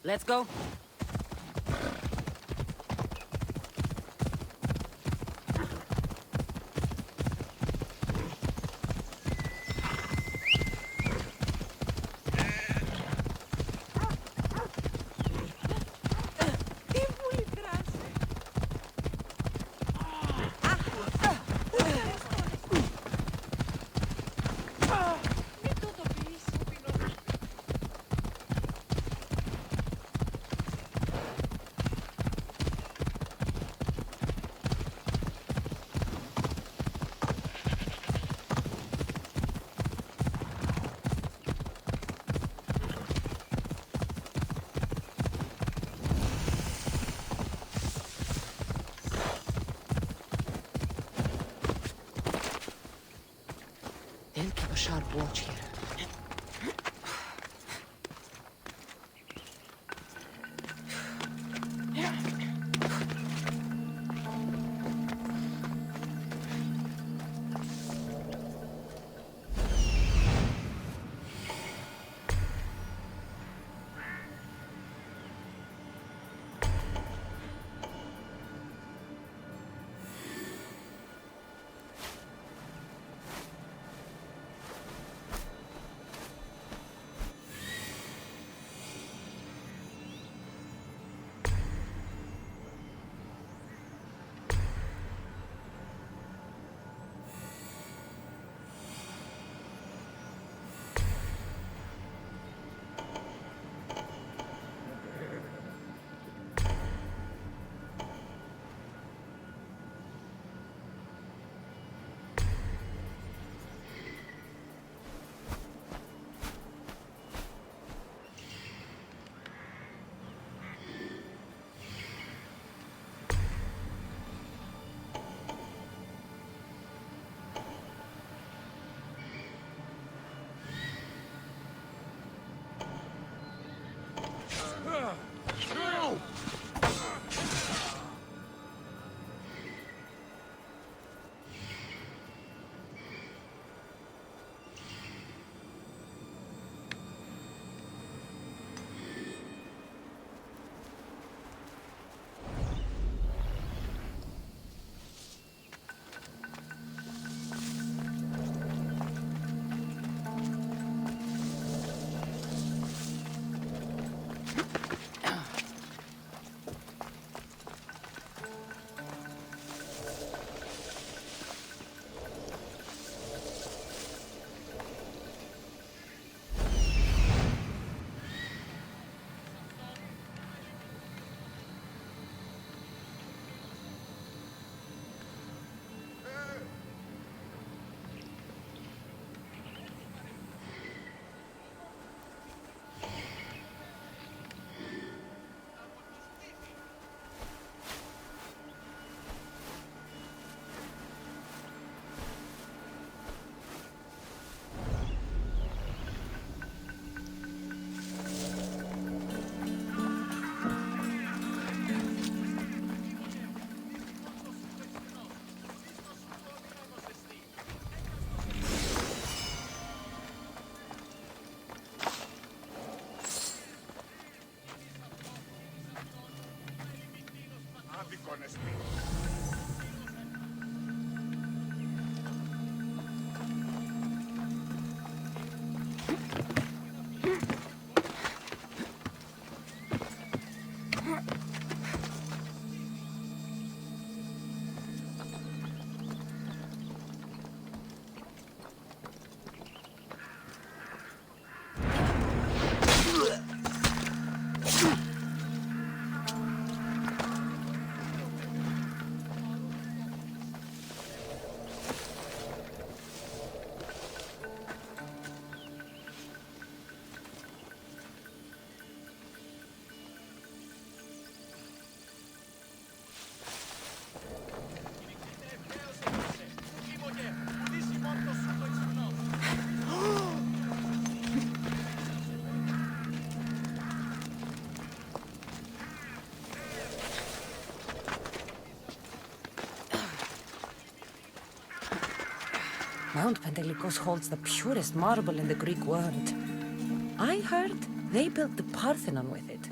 Let's go. They'll keep a sharp watch here. Mount Pentelicus holds the purest marble in the Greek world. I heard they built the Parthenon with it.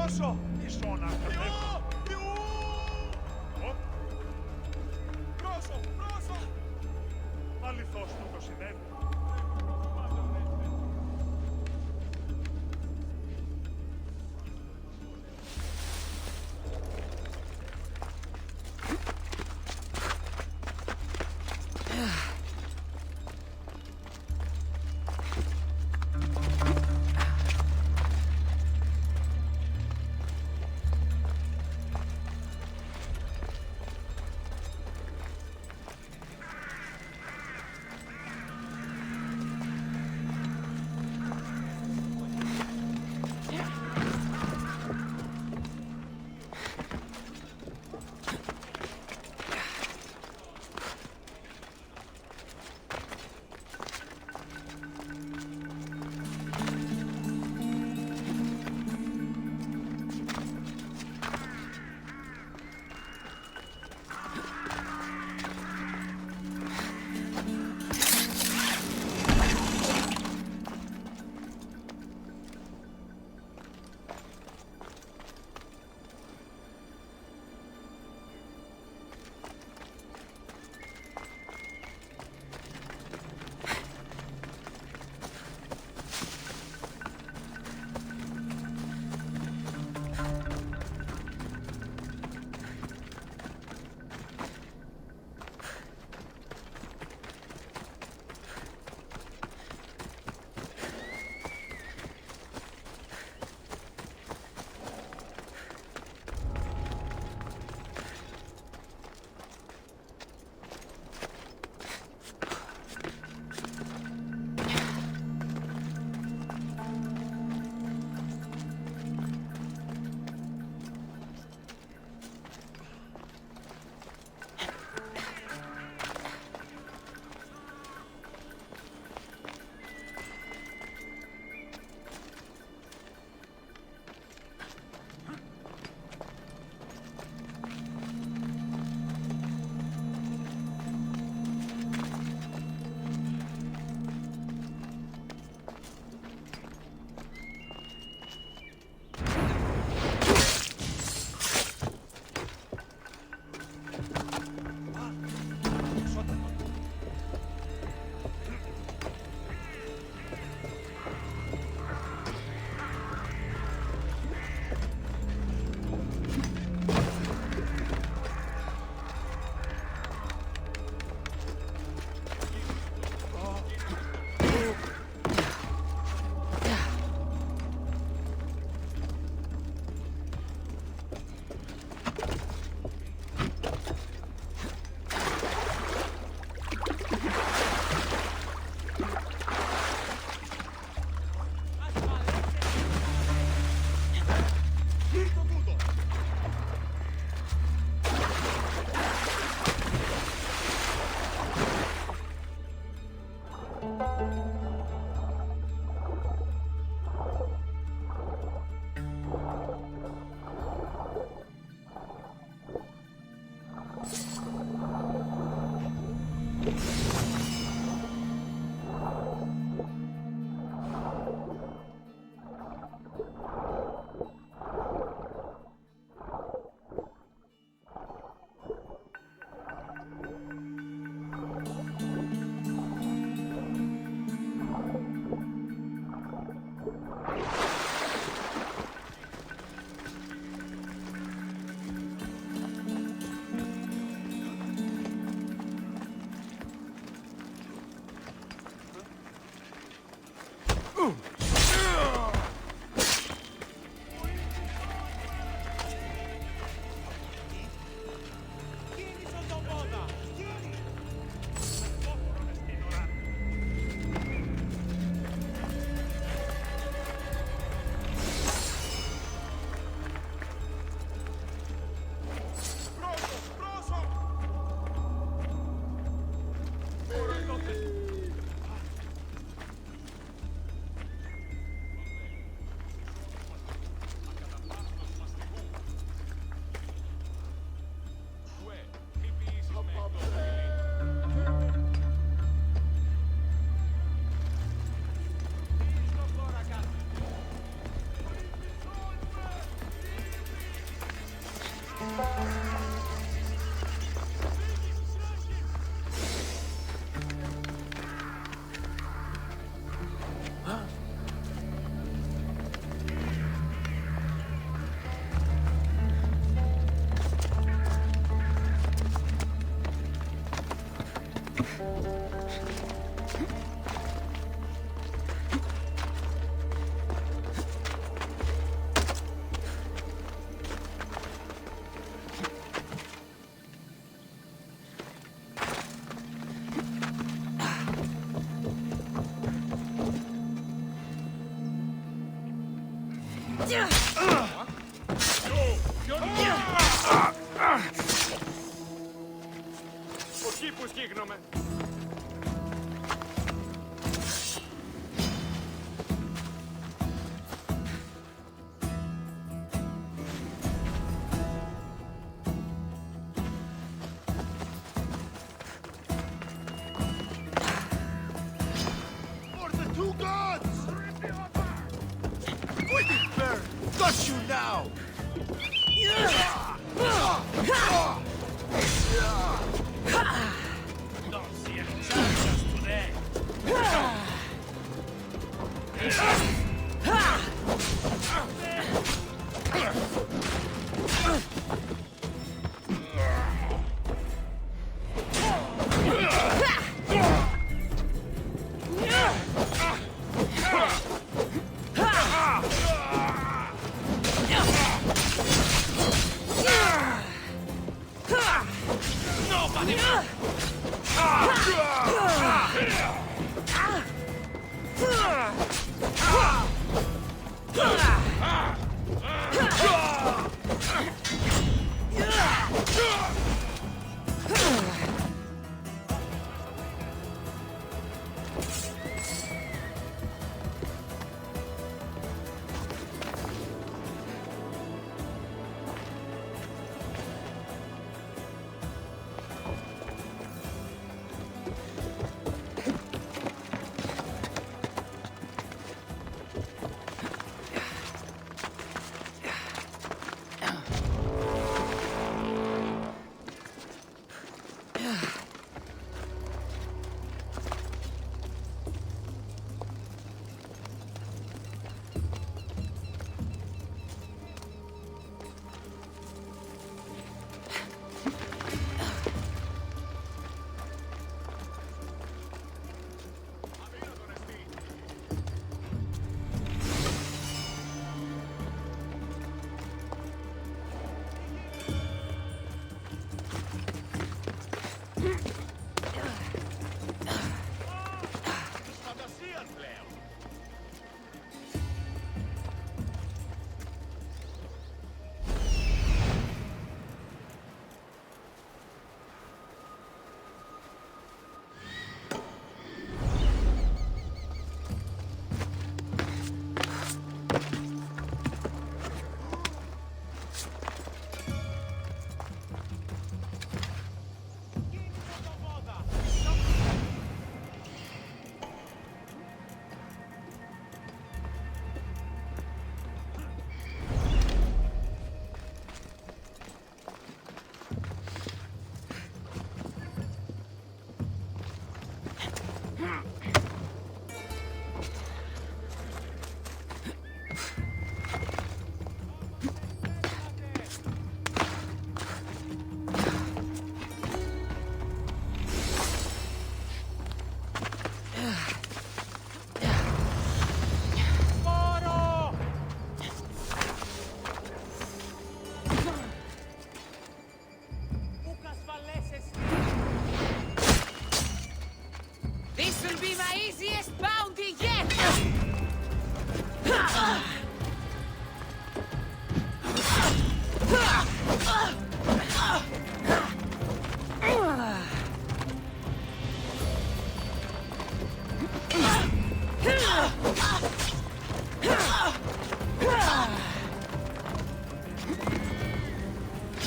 Proszę! Piszona, Proszę, proszę! Αληθώς του το συνέβη. Από εκεί που σκύγνομαι. For the two gods! Waiting bird! Got you now! Don't see any chances today. Φαντασίας πλέον. This will be my easiest bounty yet!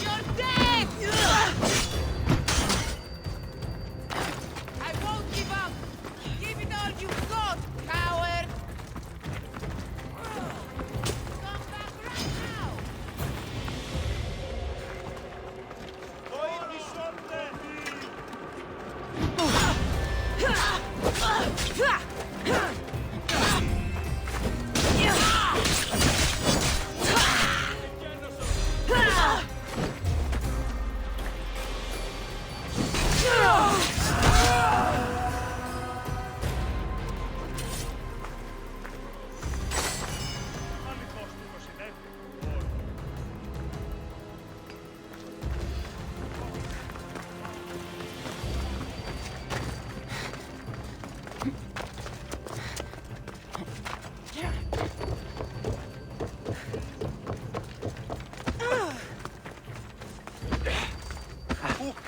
You're dead! I won't give up! Give it all you've got, coward!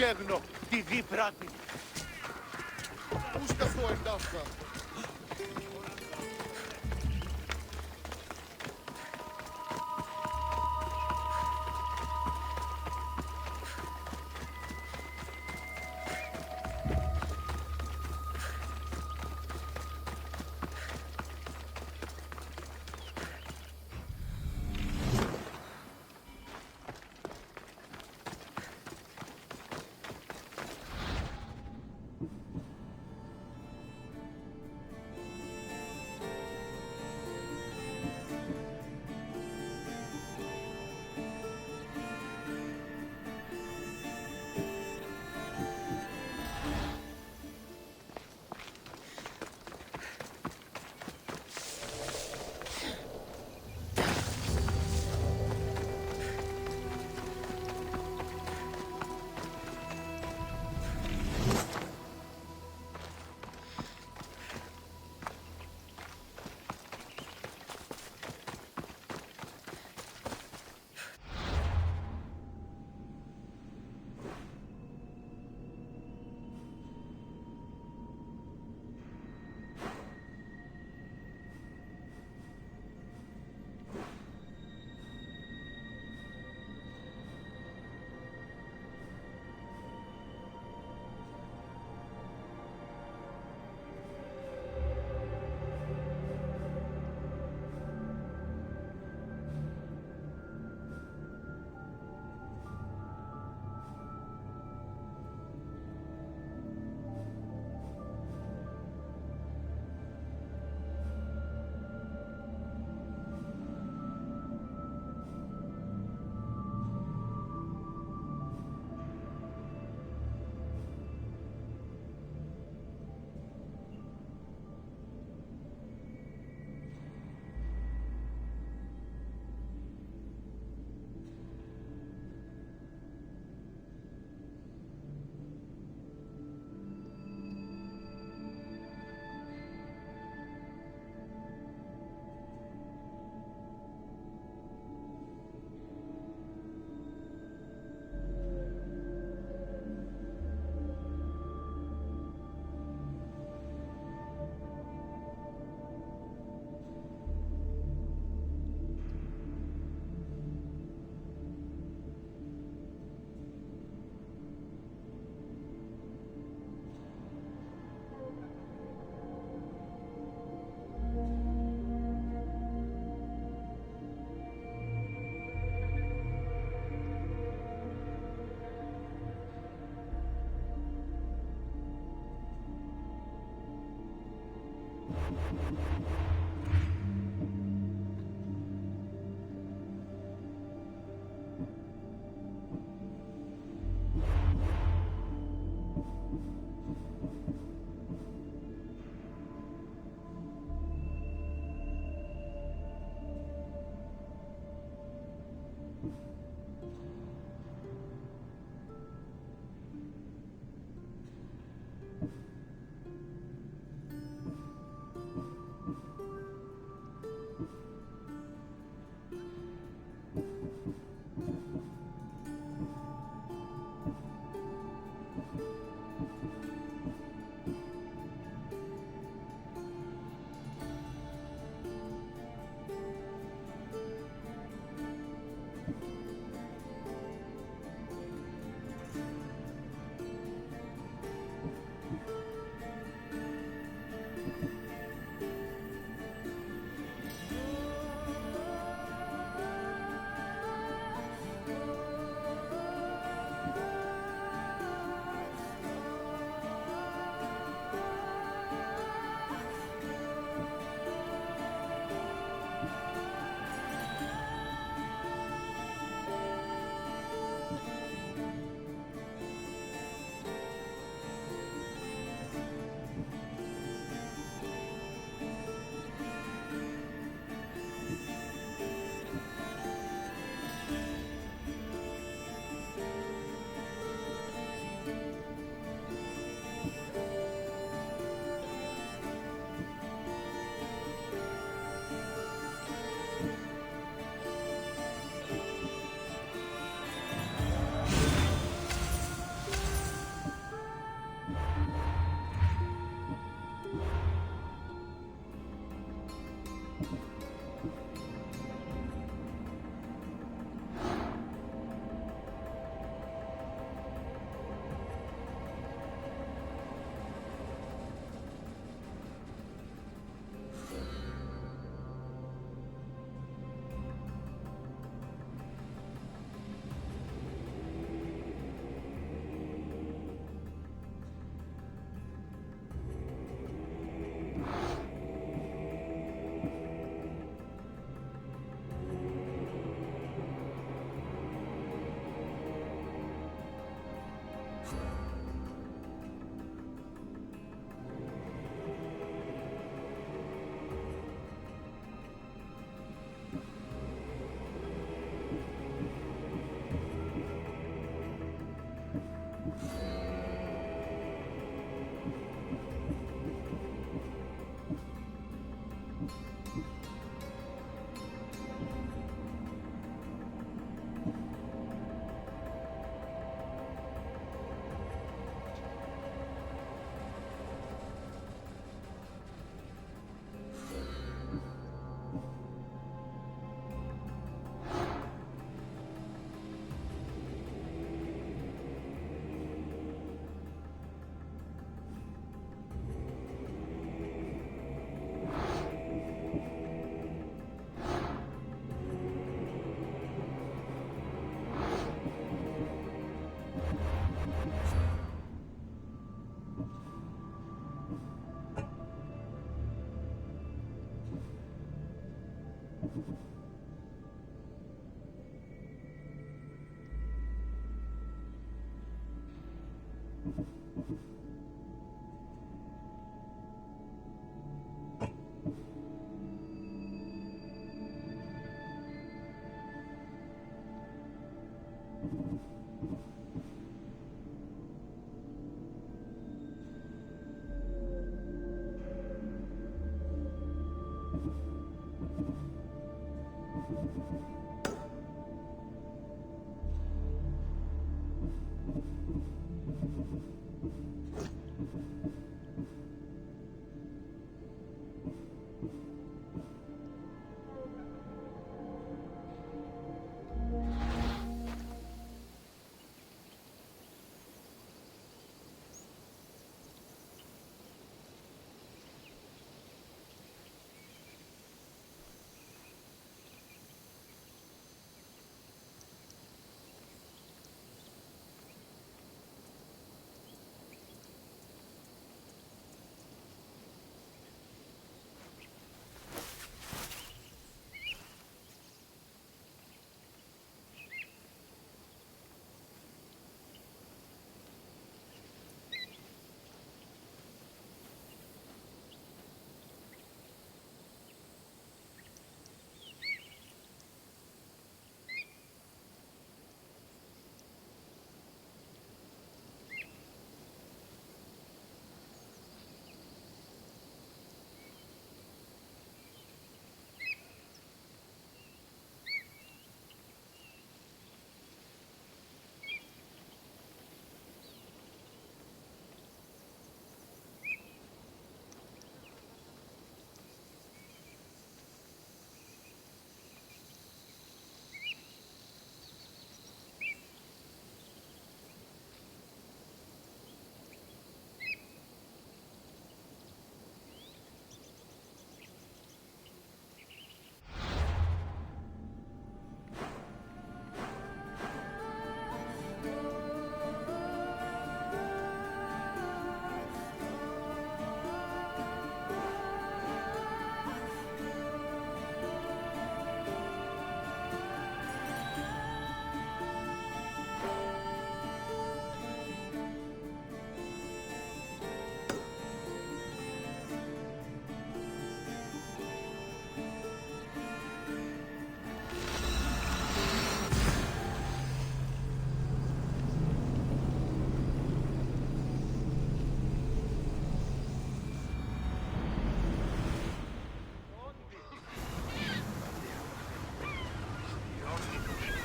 σέρνω τη δίπρατη. Πού στο εντάφτα.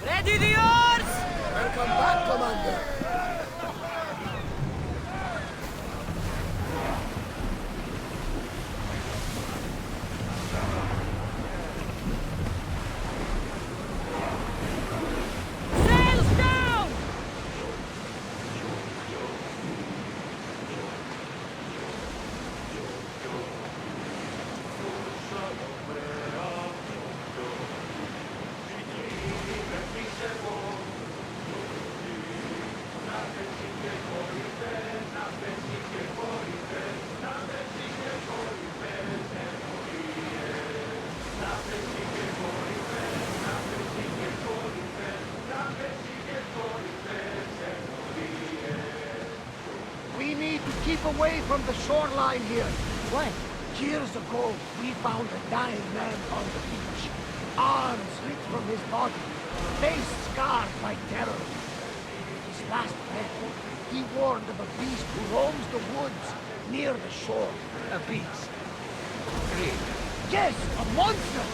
Ready the oars! Welcome back, Commander. Sails down! We need to keep away from the shoreline here. What? Years ago, we found a dying man on the beach. Arms ripped from his body, face scarred by terror. His last breath, he warned of a beast who roams the woods near the shore. A beast. Great. Yes, a monster!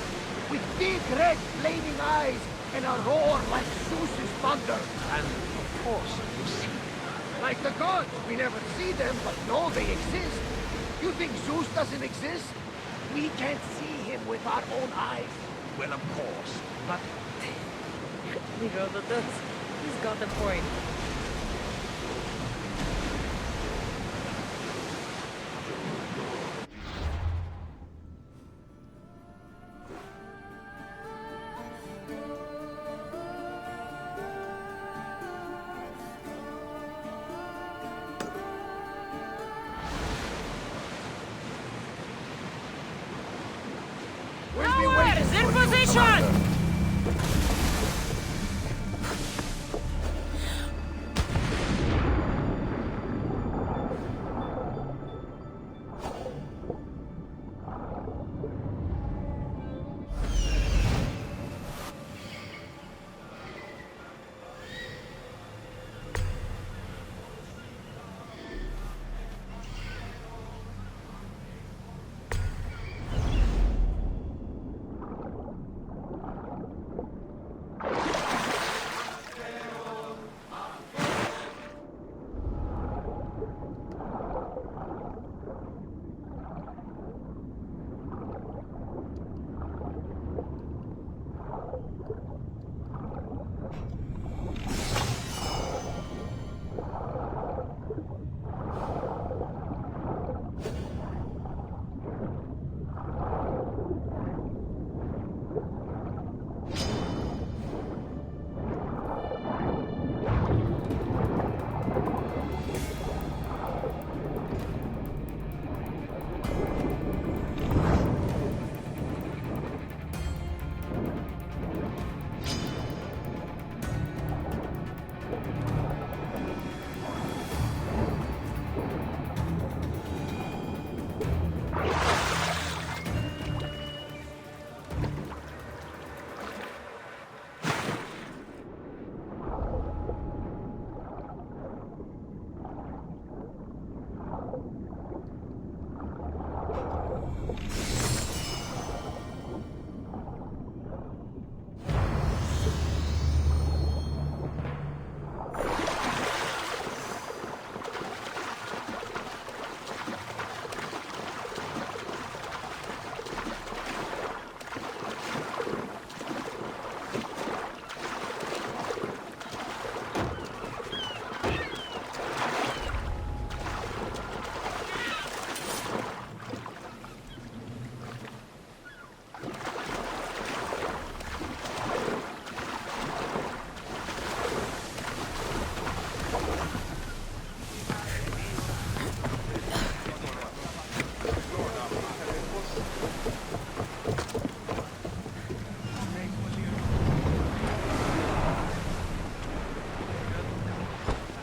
With big red flaming eyes and a roar like Zeus's thunder. And of course you see. Like the gods, we never see them, but know they exist. You think Zeus doesn't exist? We can't see him with our own eyes. Well, of course. But He's got the point. We'll be waiting Towers, in for you, position! Commander.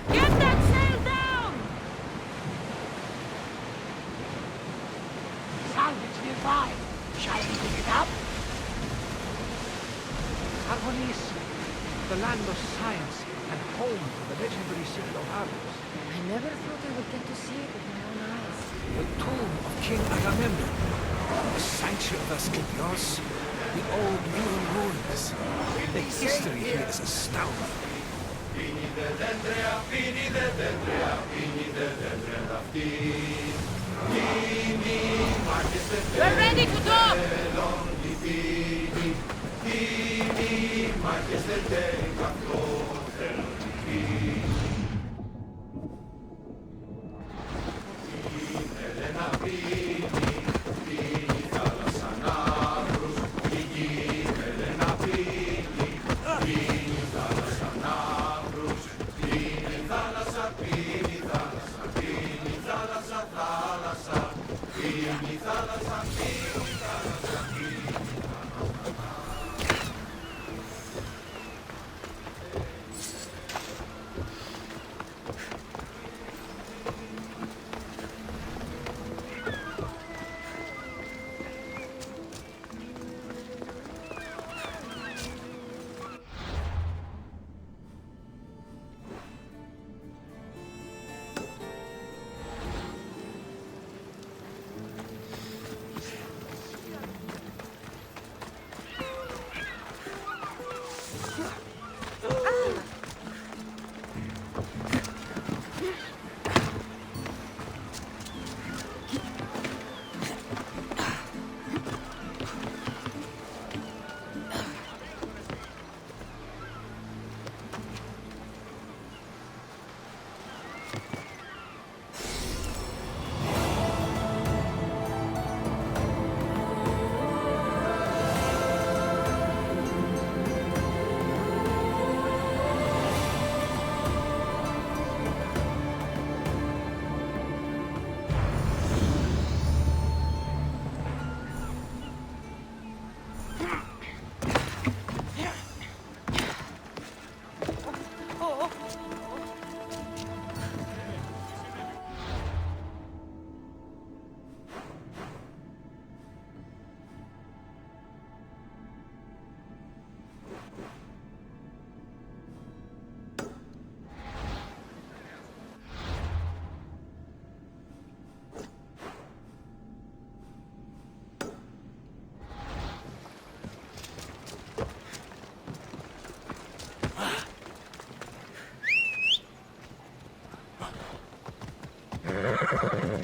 Get that sail down! Salvage nearby. Shall we pick it up? Odyssey, the land of science and home to the legendary city of Argos. I never thought I would get to see it with my own eyes. The tomb of King Agamemnon, the sanctuary of Asclepios, the old Roman ruins. The history here is astounding. We're ready to dock!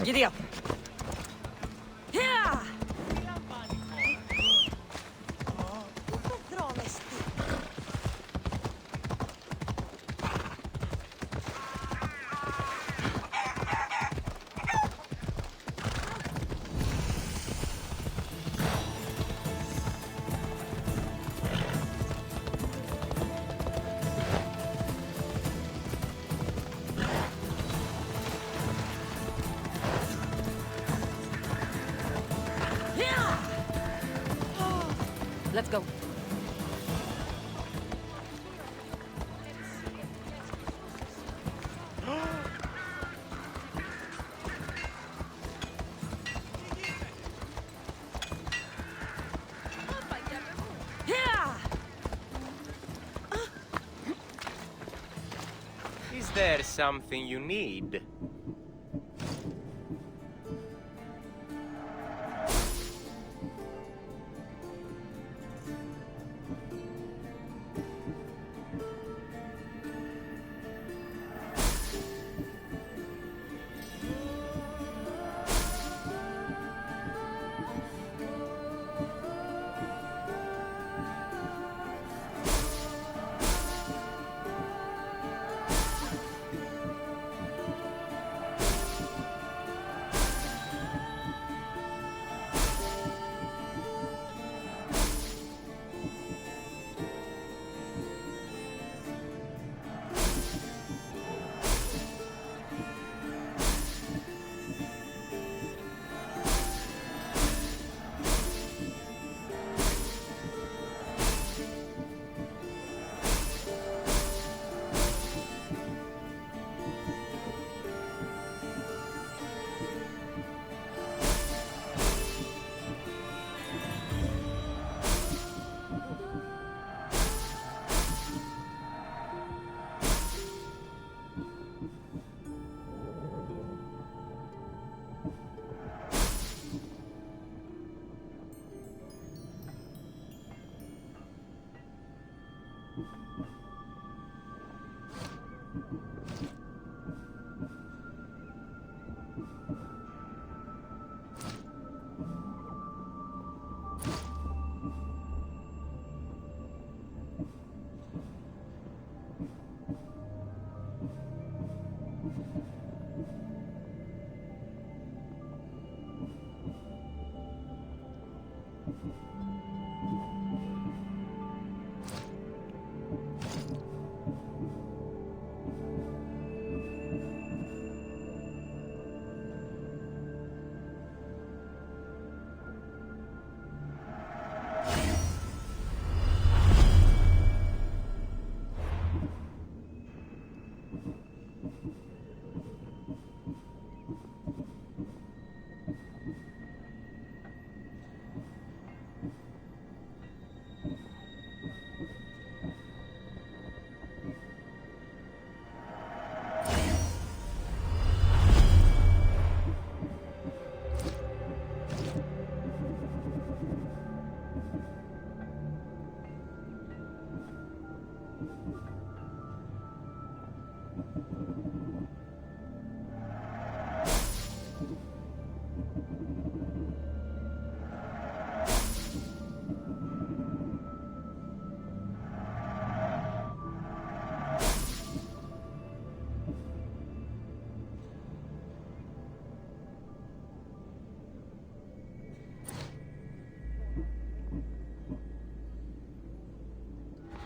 Giddy up! Yeah! Let's go. Is there something you need?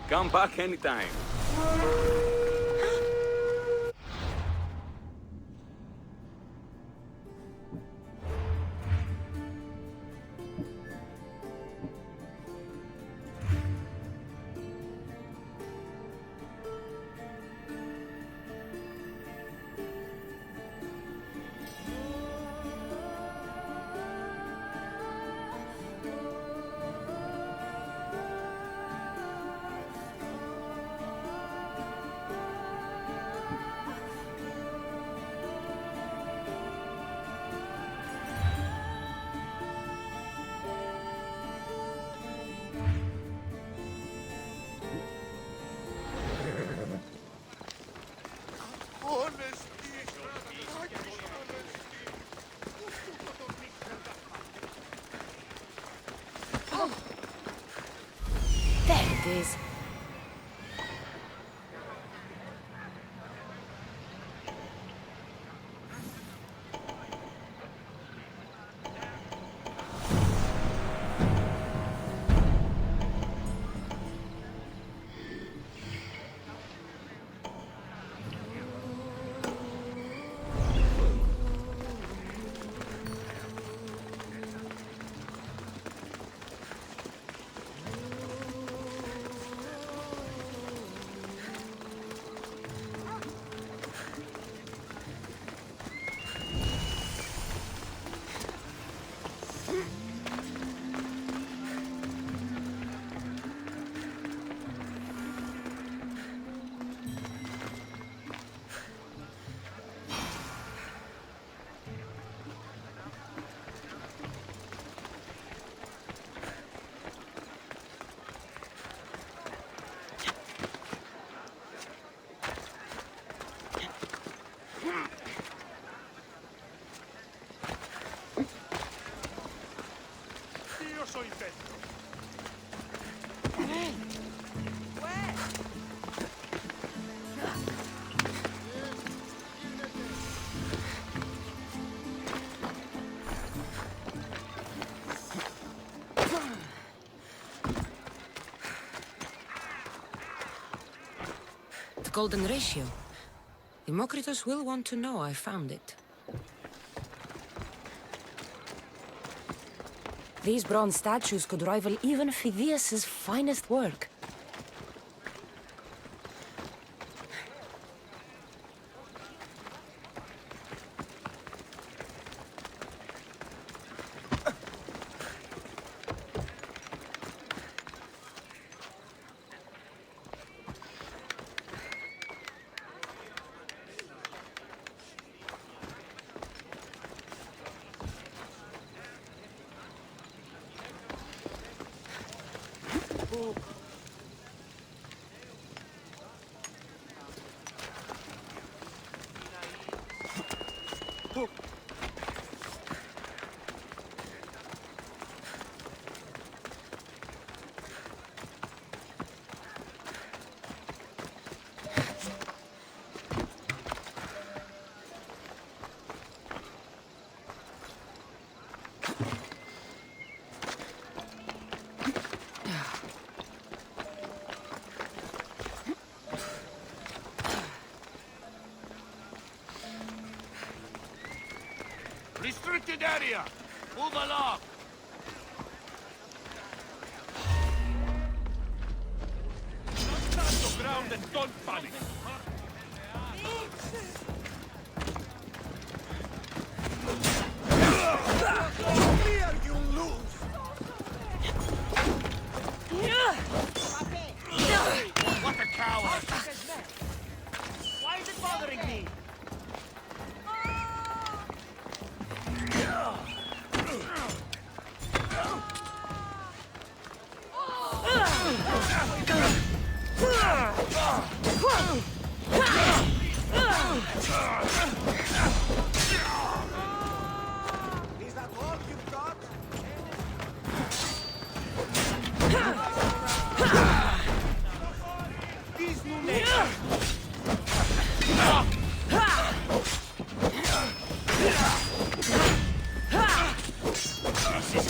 Come back anytime. There it is. Io sono in petto. The golden ratio. Democritus will want to know I found it. These bronze statues could rival even Phidias's finest work. Restricted area! Move along! Stand your ground and don't panic. Here you lose! What a coward! Why is it bothering me? Is that all you've got? These new neighbors! This is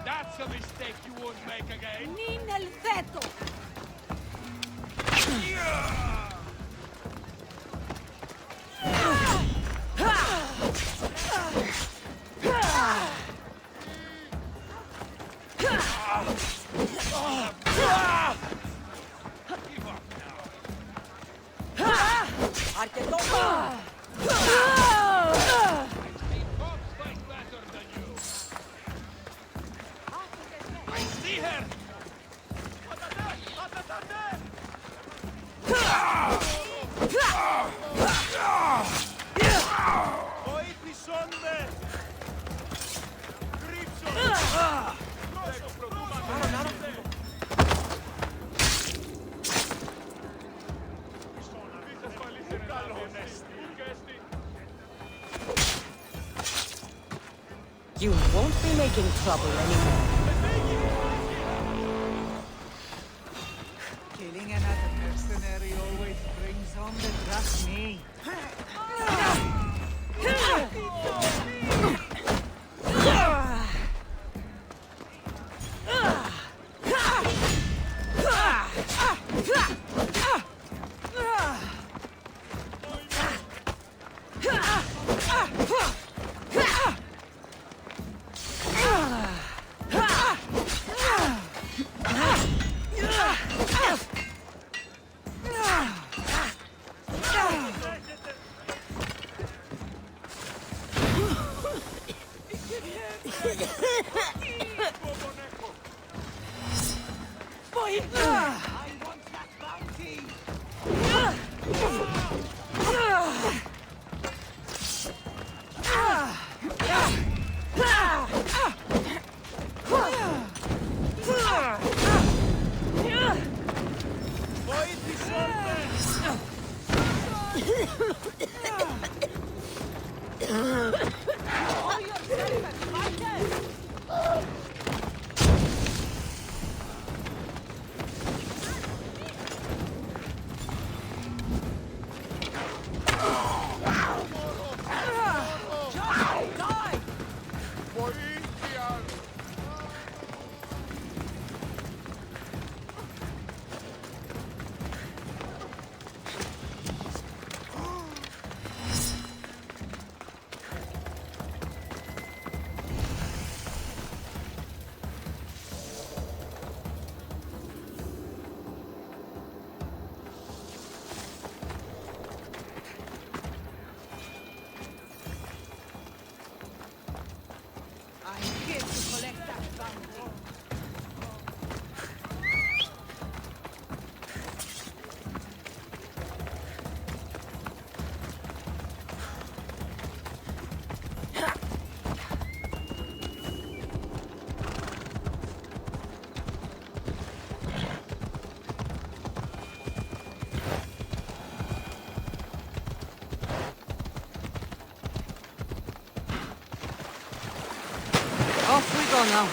That's a mistake you won't make again. Nin el veto! Cops fight better than you. I see her. Voi pisonne! Gripso! You won't be making trouble anymore. Killing another mercenary always brings on the trust me. I want that bounty! Voi pisonne! Βοήθεια! I'm here to collect that bounty. Off we go now.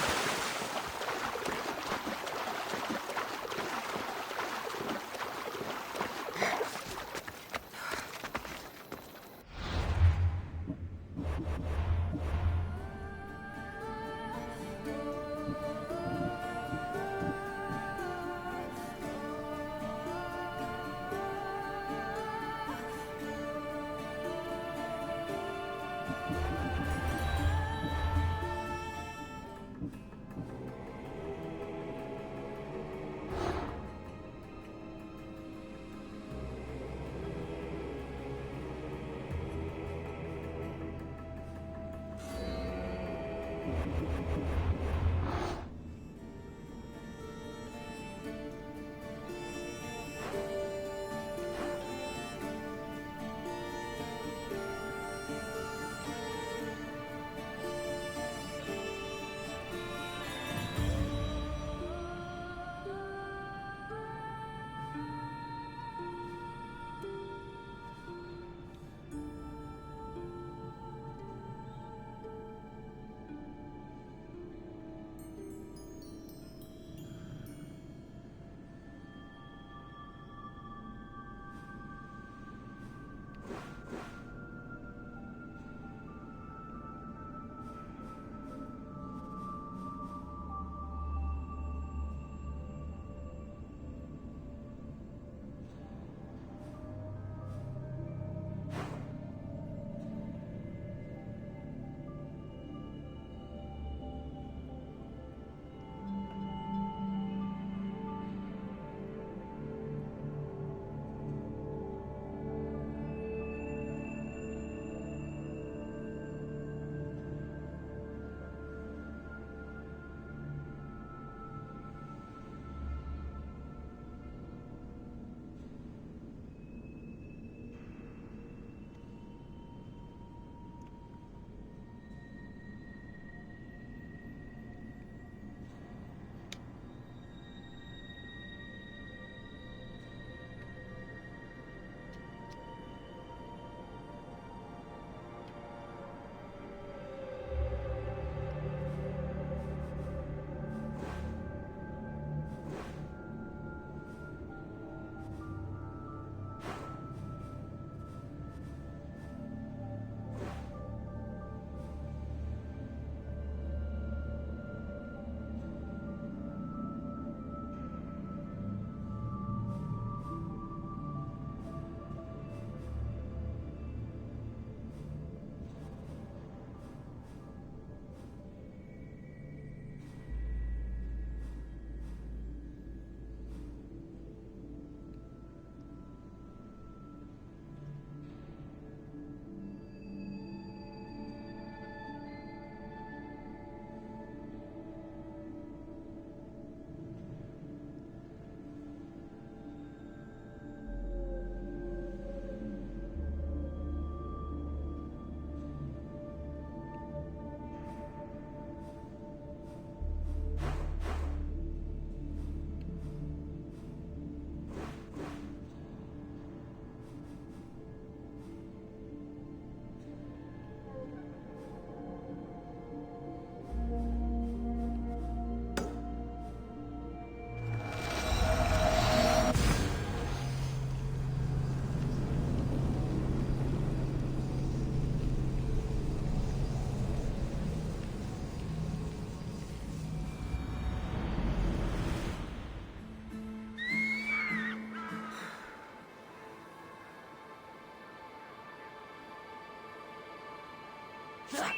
Goddess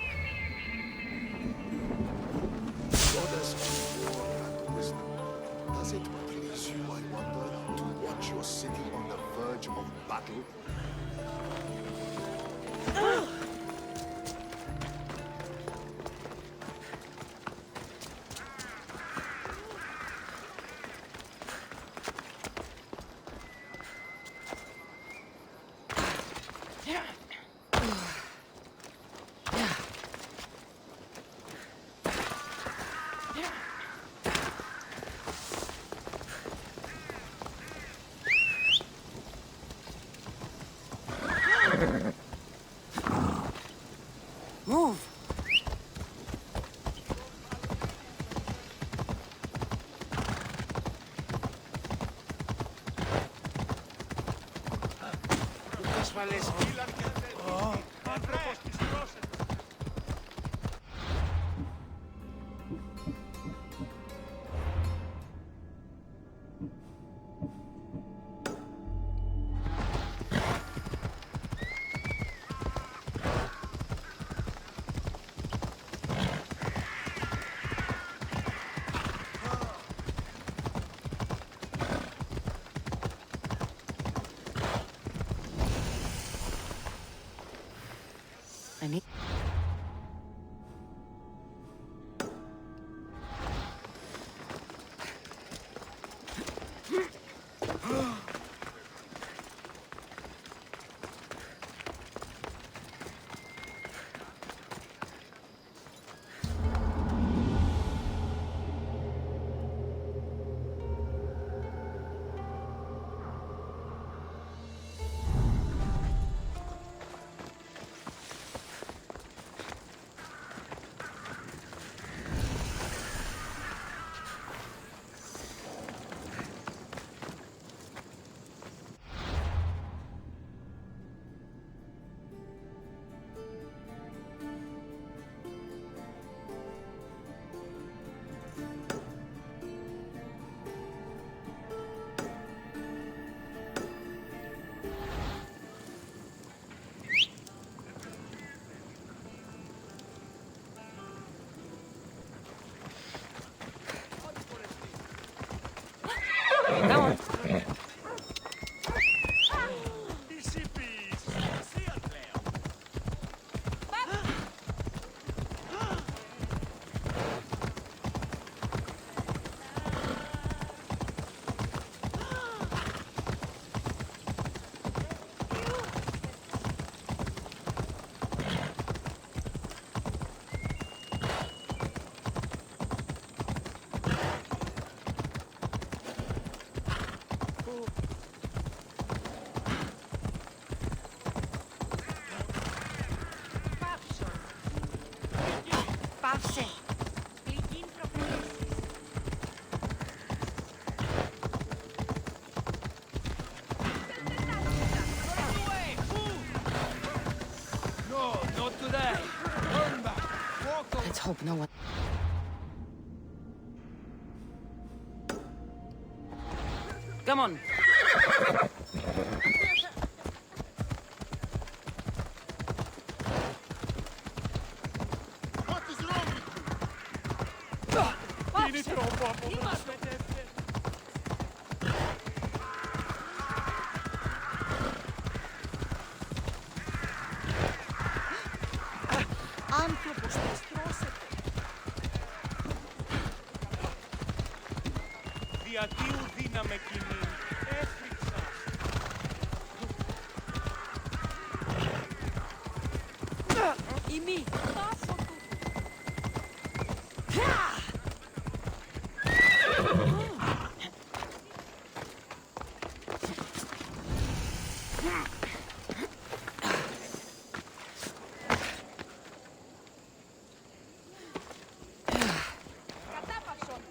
of war and wisdom, does it please you, I wonder, to watch your city on the verge of battle? Move! Άνθρωπος της πρόσεχας. I need... Come on. Easy peasy. See you πλέον. Παύσε. Πληγήν προκαλέσεις. No, not today. Turn back. Walk away. Let's hope no one... Come on. What is wrong with you? Είναι τρόπο από Άνθρωπος της τρώσετε. διατίου δύναμε κοινή. Έφυξα. Ημί. Τάσο του. Κατάπαυσον.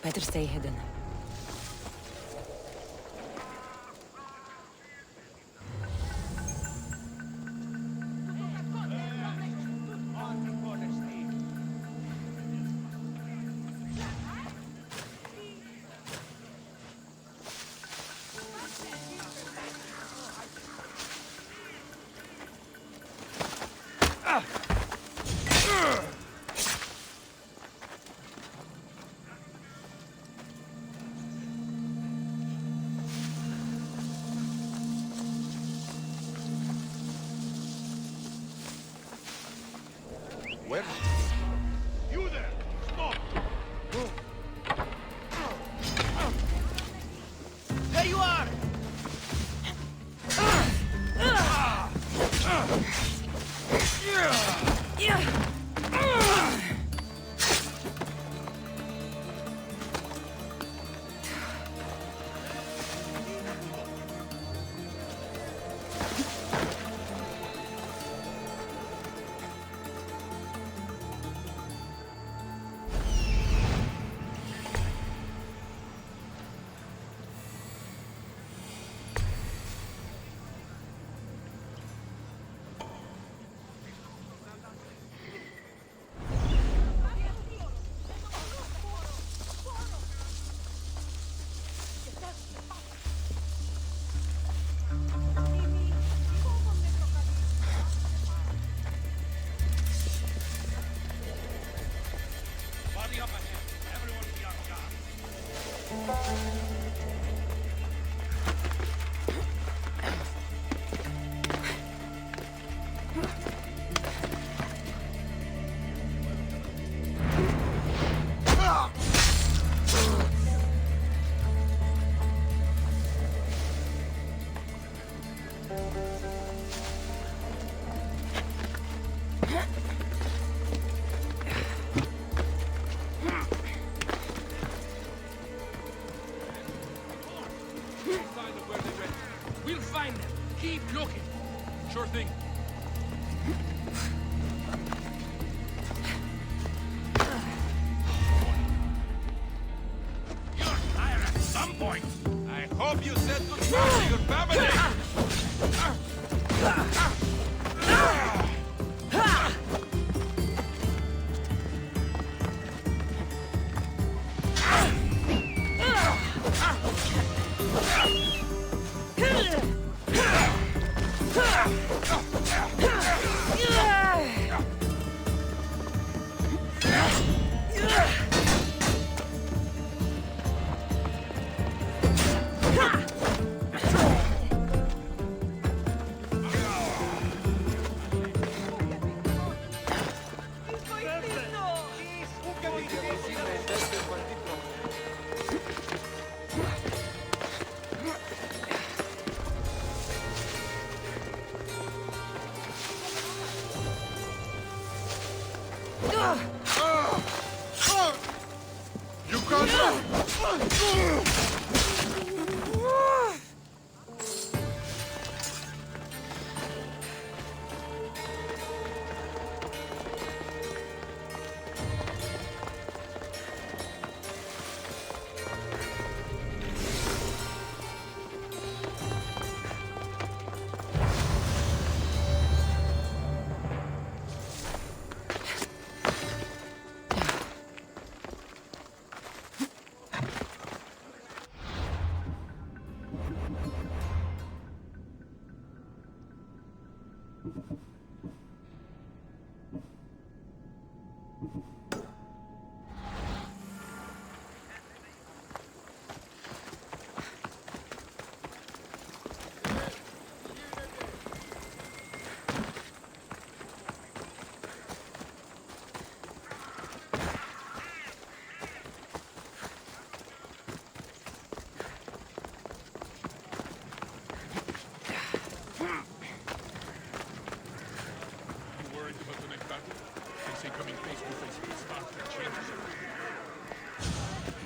Better stay hidden. Where? You there! Stop! There you are! Body up ahead. Everyone be on guard. Find them where they went. We'll find them. Keep looking. Sure thing. You're tired at some point. I hope you said goodbye to your family. You can't.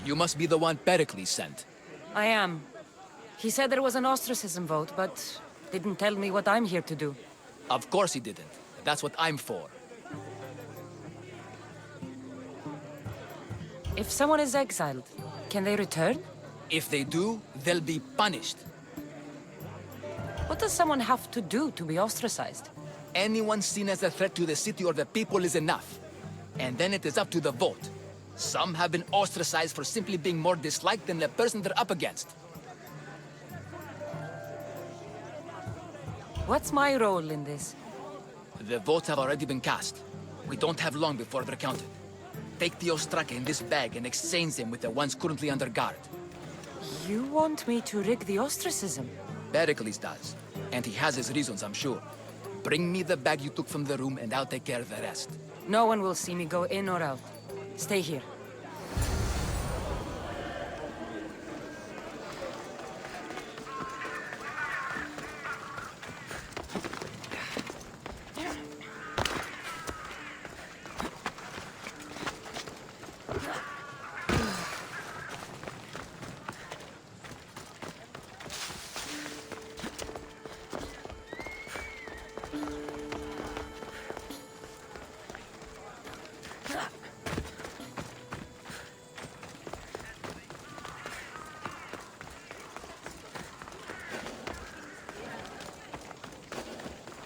You must be the one Pericles sent. I am. He said there was an ostracism vote, but didn't tell me what I'm here to do. Of course he didn't. That's what I'm for. If someone is exiled, Can they return? If they do, they'll be punished. What does someone have to do to be ostracized? Anyone seen as a threat to the city or the people is enough. And then it is up to the vote. Some have been ostracized for simply being more disliked than the person they're up against. What's my role in this? The votes have already been cast. We don't have long before they're counted. Take the Ostraka in this bag and exchange them with the ones currently under guard. You want me to rig the ostracism? Pericles does. And he has his reasons, I'm sure. Bring me the bag you took from the room and I'll take care of the rest. No one will see me go in or out. Stay here.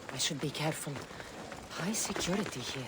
I should be careful. High security here.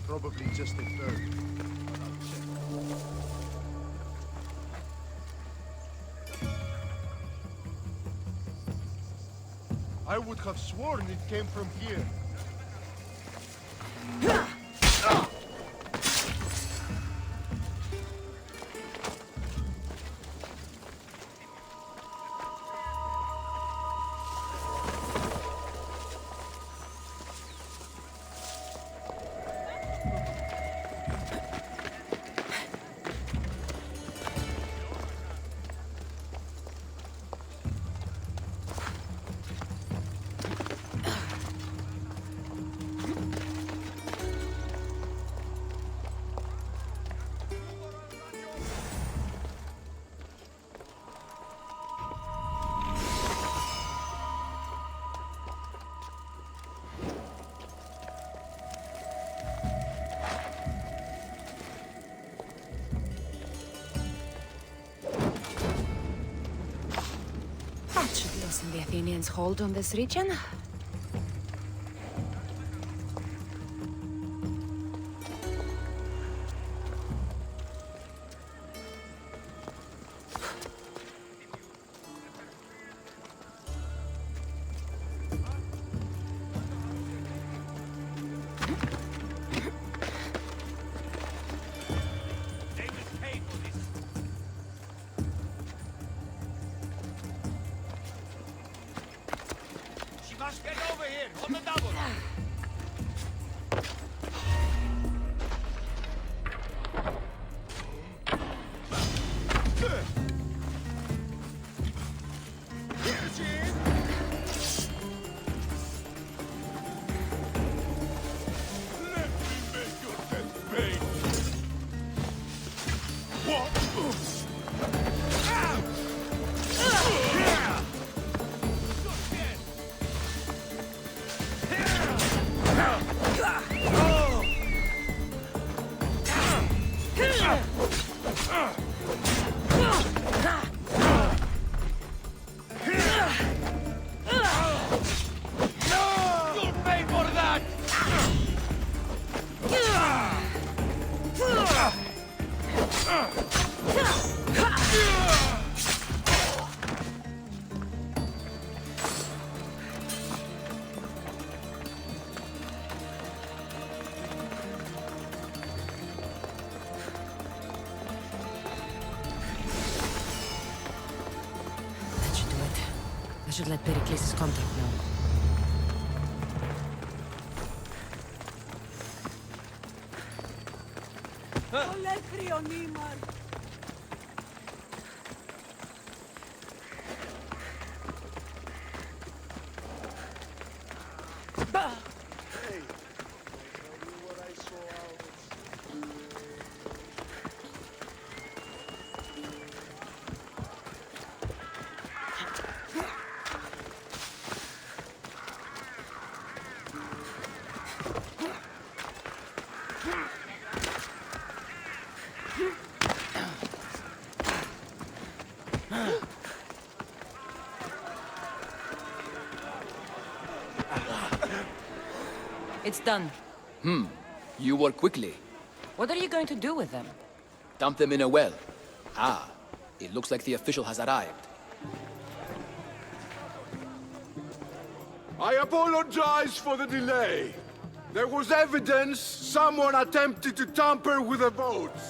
Probably just a third. But I'll check. I would have sworn it came from here. That should lessen the Athenians' hold on this region. Just get over here, on the double. Here she is. Let me make your death pay. What? You'll pay for that! That should do it. I should let Pericles' contact know. Ολέθριον It's done. You work quickly. What are you going to do with them? Dump them in a well. Ah, it looks like the official has arrived. I apologize for the delay. There was evidence someone attempted to tamper with the votes.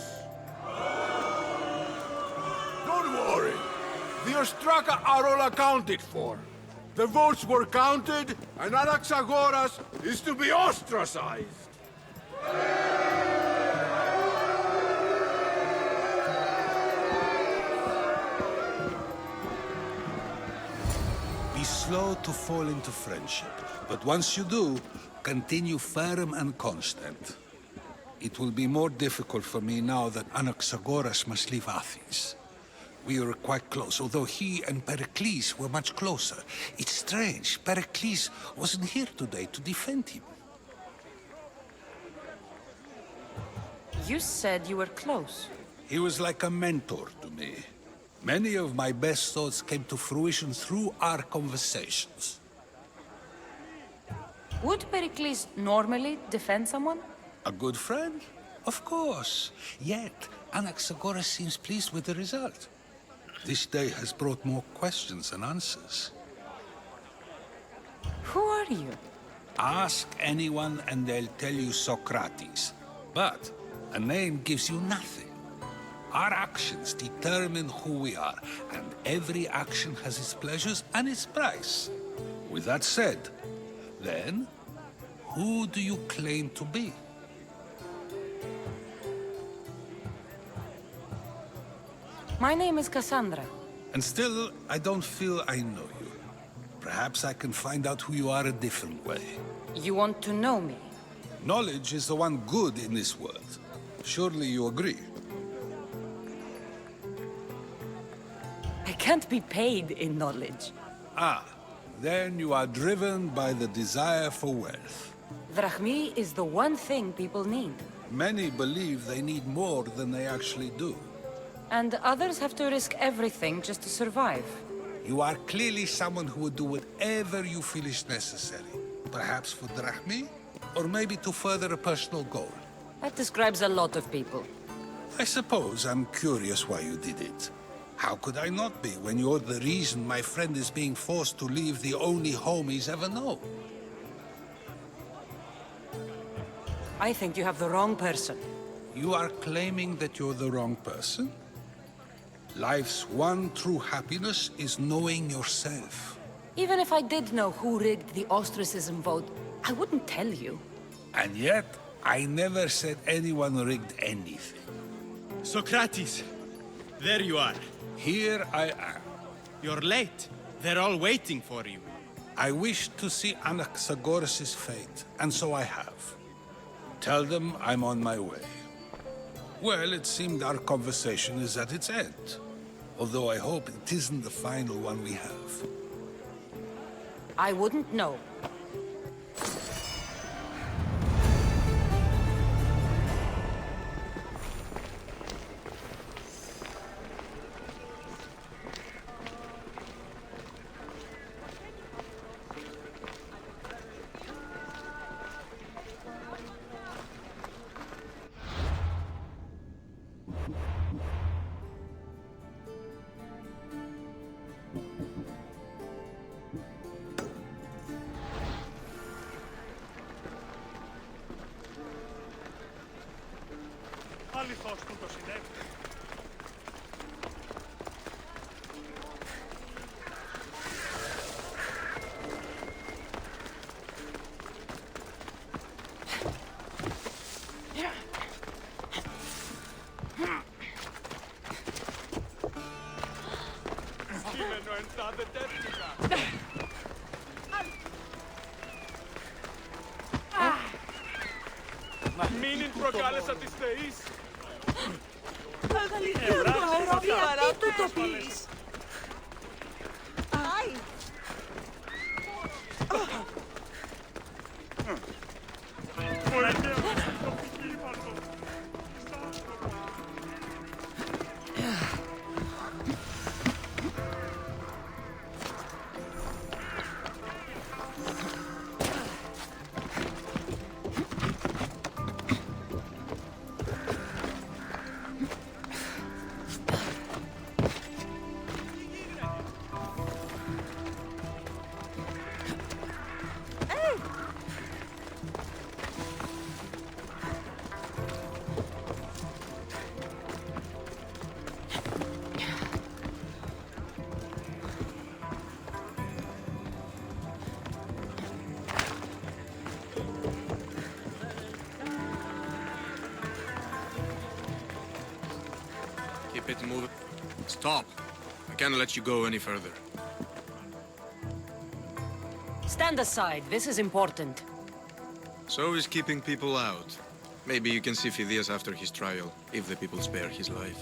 Don't worry. The Ostraka are all accounted for. The votes were counted, and Anaxagoras is to be ostracized. Be slow to fall into friendship, but once you do, continue firm and constant. It will be more difficult for me now that Anaxagoras must leave Athens. We were quite close, although he and Pericles were much closer. It's strange, Pericles wasn't here today to defend him. You said you were close. He was like a mentor to me. Many of my best thoughts came to fruition through our conversations. Would Pericles normally defend someone? A good friend? Of course. Yet, Anaxagoras seems pleased with the result. This day has brought more questions than answers. Who are you? Ask anyone and they'll tell you Socrates. But a name gives you nothing. Our actions determine who we are, and every action has its pleasures and its price. With that said, then, who do you claim to be? My name is Cassandra. And still, I don't feel I know you. Perhaps I can find out who you are a different way. You want to know me? Knowledge is the one good in this world. Surely you agree? I can't be paid in knowledge. Ah, then you are driven by the desire for wealth. Drachmi is the one thing people need. Many believe they need more than they actually do. And others have to risk everything just to survive. You are clearly someone who would do whatever you feel is necessary. Perhaps for drachmi, or maybe to further a personal goal. That describes a lot of people. I suppose I'm curious why you did it. How could I not be when you're the reason my friend is being forced to leave the only home he's ever known? I think you have the wrong person. You are claiming that you're the wrong person? Life's one true happiness is knowing yourself. Even if I did know who rigged the ostracism vote, I wouldn't tell you. And yet, I never said anyone rigged anything. Socrates! There you are. Here I am. You're late. They're all waiting for you. I wish to see Anaxagoras' fate, and so I have. Tell them I'm on my way. Well, it seemed our conversation is at its end. Although I hope it isn't the final one we have. I wouldn't know. Αληθώς που το συνέβη. Κείμενο εν τάδε τεύτηκα. Μείνει προκάλεσα της θεής. Γιατί του το πεις? Άι! Keep it moving. Stop. I can't let you go any further. Stand aside, this is important. So is keeping people out. Maybe you can see Phidias after his trial, if the people spare his life.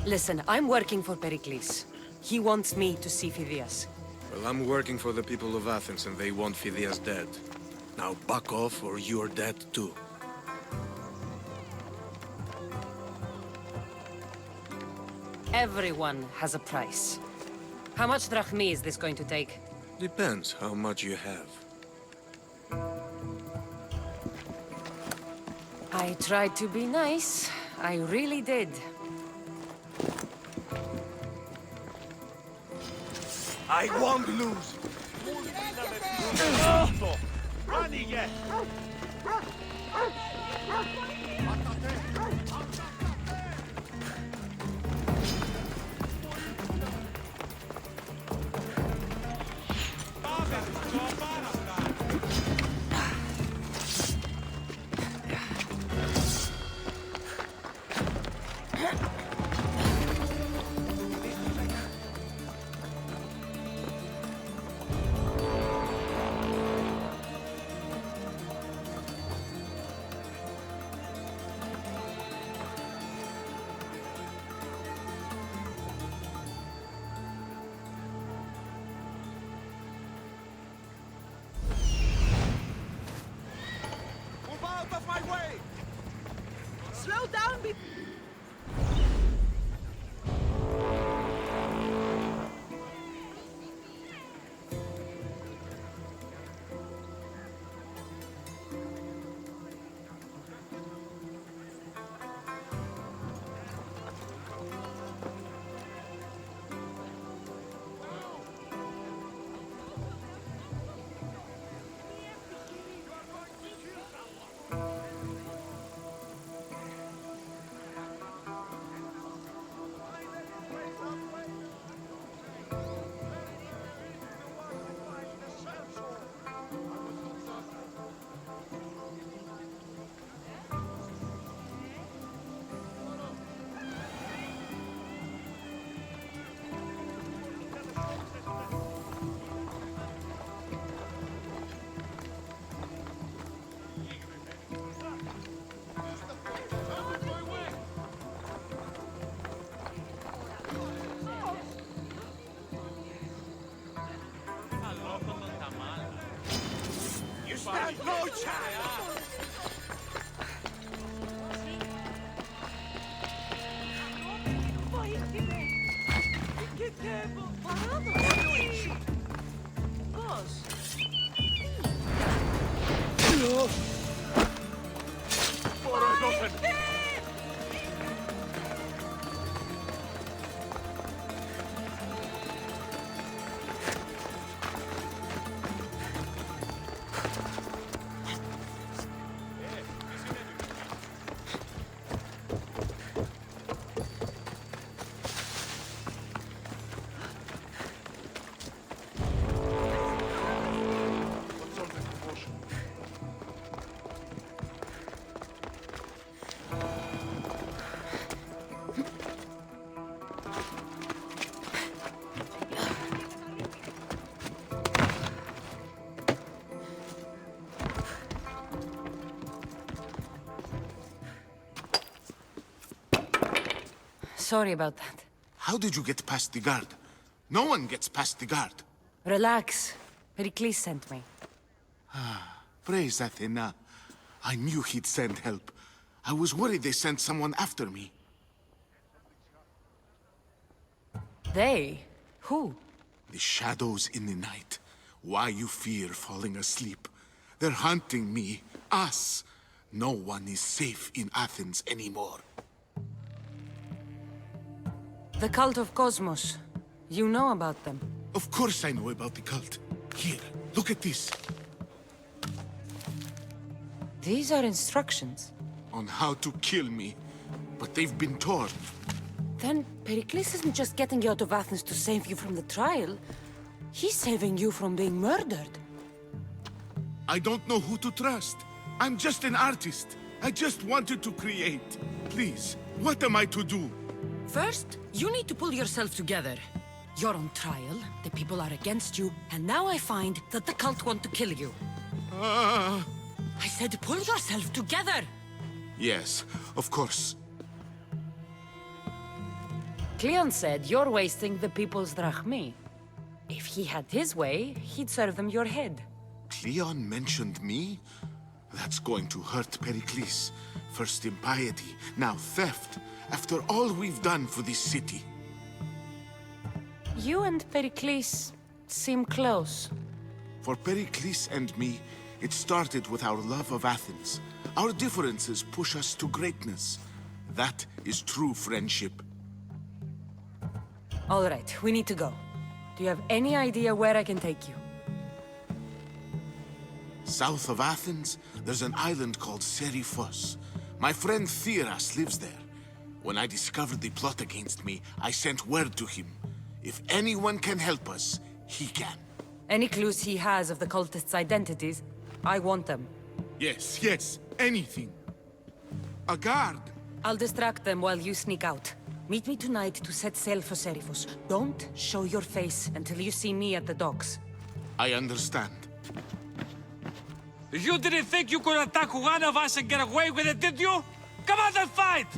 Listen, I'm working for Pericles. He wants me to see Phidias. Well, I'm working for the people of Athens and they want Phidias dead. Now back off or you're dead too. Everyone has a price. How much drachmi is this going to take? Depends how much you have. I tried to be nice. I really did. I won't lose. Άνοιγε! Βοήθημε! Κοιτεύω! Παράδοση! Πώς? Sorry about that. How did you get past the guard? No one gets past the guard. Relax. Pericles sent me. Praise Athena. I knew he'd send help. I was worried they sent someone after me. They? Who? The shadows in the night. Why you fear falling asleep. They're hunting me. Us. No one is safe in Athens anymore. The cult of Cosmos. You know about them. Of course I know about the cult. Here, look at this. These are instructions. On how to kill me. But they've been torn. Then Pericles isn't just getting you out of Athens to save you from the trial. He's saving you from being murdered. I don't know who to trust. I'm just an artist. I just wanted to create. Please, what am I to do? First, you need to pull yourself together. You're on trial, the people are against you, and now I find that the cult want to kill you. I said pull yourself together! Yes, of course. Cleon said you're wasting the people's drachmi. If he had his way, he'd serve them your head. Cleon mentioned me? That's going to hurt Pericles. First impiety, now theft. After all we've done for this city. You and Pericles seem close. For Pericles and me, it started with our love of Athens. Our differences push us to greatness. That is true friendship. All right, we need to go. Do you have any idea where I can take you? South of Athens, there's an island called Seriphos. My friend Theras lives there. When I discovered the plot against me, I sent word to him. If anyone can help us, he can. Any clues he has of the cultists' identities, I want them. Yes, yes, anything. A guard. I'll distract them while you sneak out. Meet me tonight to set sail for Seriphos. Don't show your face until you see me at the docks. I understand. You didn't think you could attack one of us and get away with it, did you? Come on and fight!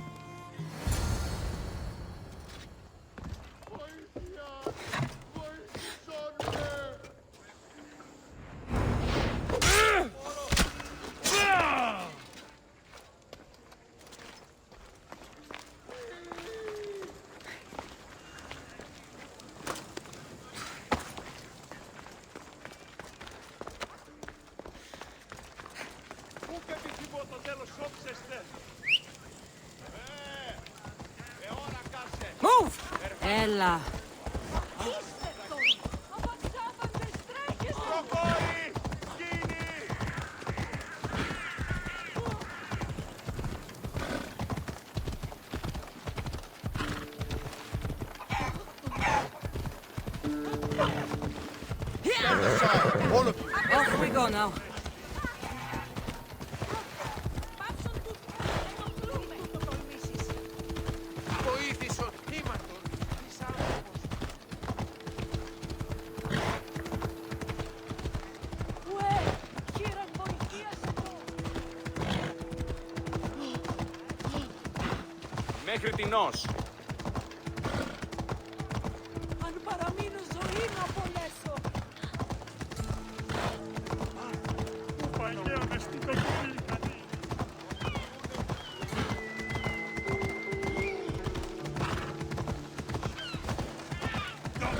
Move! Ella. Off we go now. Μέχρι τινός. Αν παραμείνω ζωή να απολέσω. Παναγία με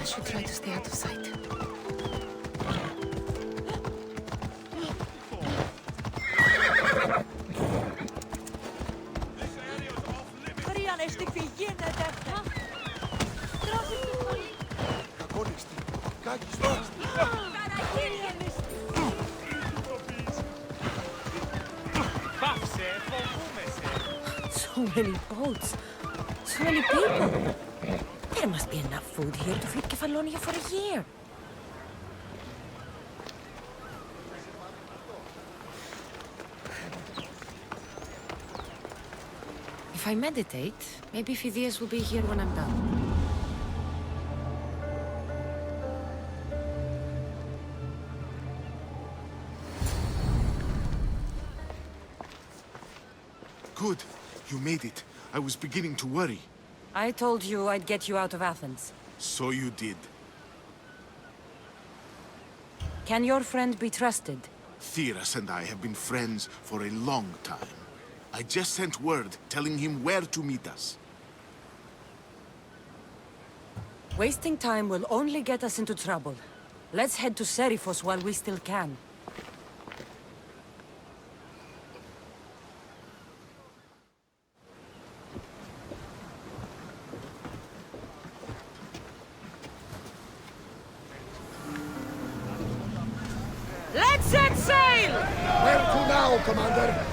should try to stay out of sight. Marian, is die fijin dat So many boats. So many people. There must be enough food here to feed Kefalonia for a year. If I meditate, maybe Phidias will be here when I'm done. Good. You made it. I was beginning to worry. I told you I'd get you out of Athens. So you did. Can your friend be trusted? Theras and I have been friends for a long time. I just sent word telling him where to meet us. Wasting time will only get us into trouble. Let's head to Seriphos while we still can. Let's set sail! Where to now, Commander?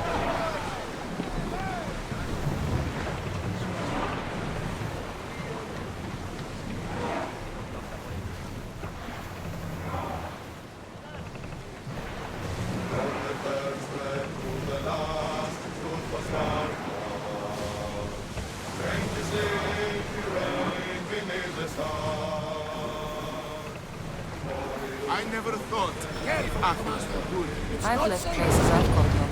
I never thought Athens would. I've left places I've called home.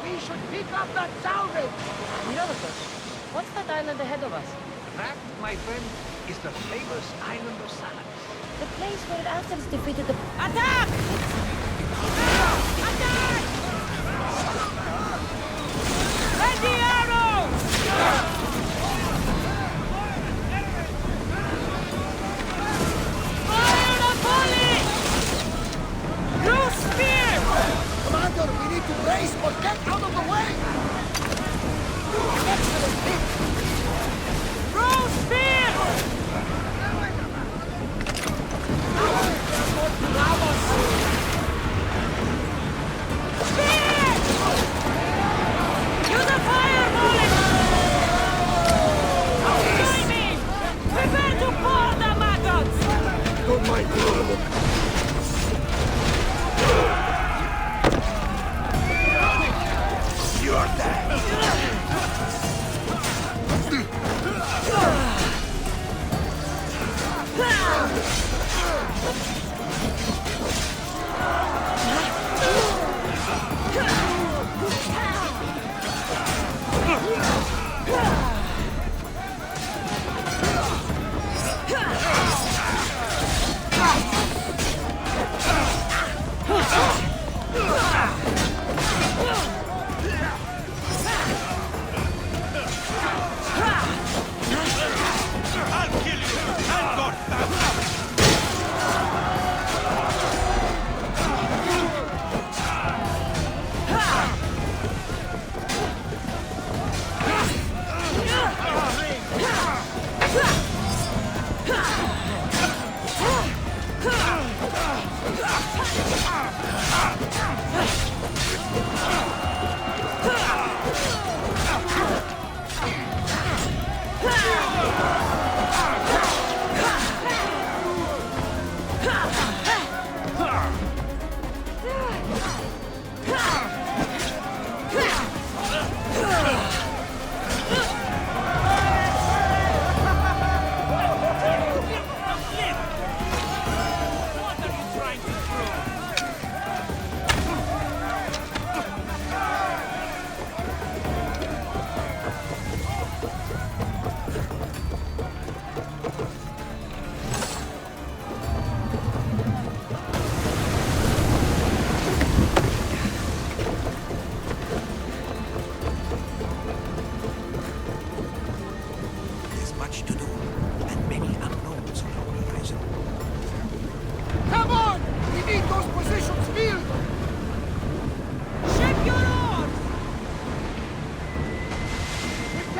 We should pick up that salvage! Herodotus, what's that island ahead of us? That, my friend, is the famous island of Salamis. The place where Athens defeated the... Attack! Attack! Ready arrows! Fire the volley! Blue spear! Commander, we need to brace or get out of the way! Excellent hit! Blue spear! Spear! Use a fire volley! Timing! Prepare to pour the maggots! Don't mind me, look. You're dead!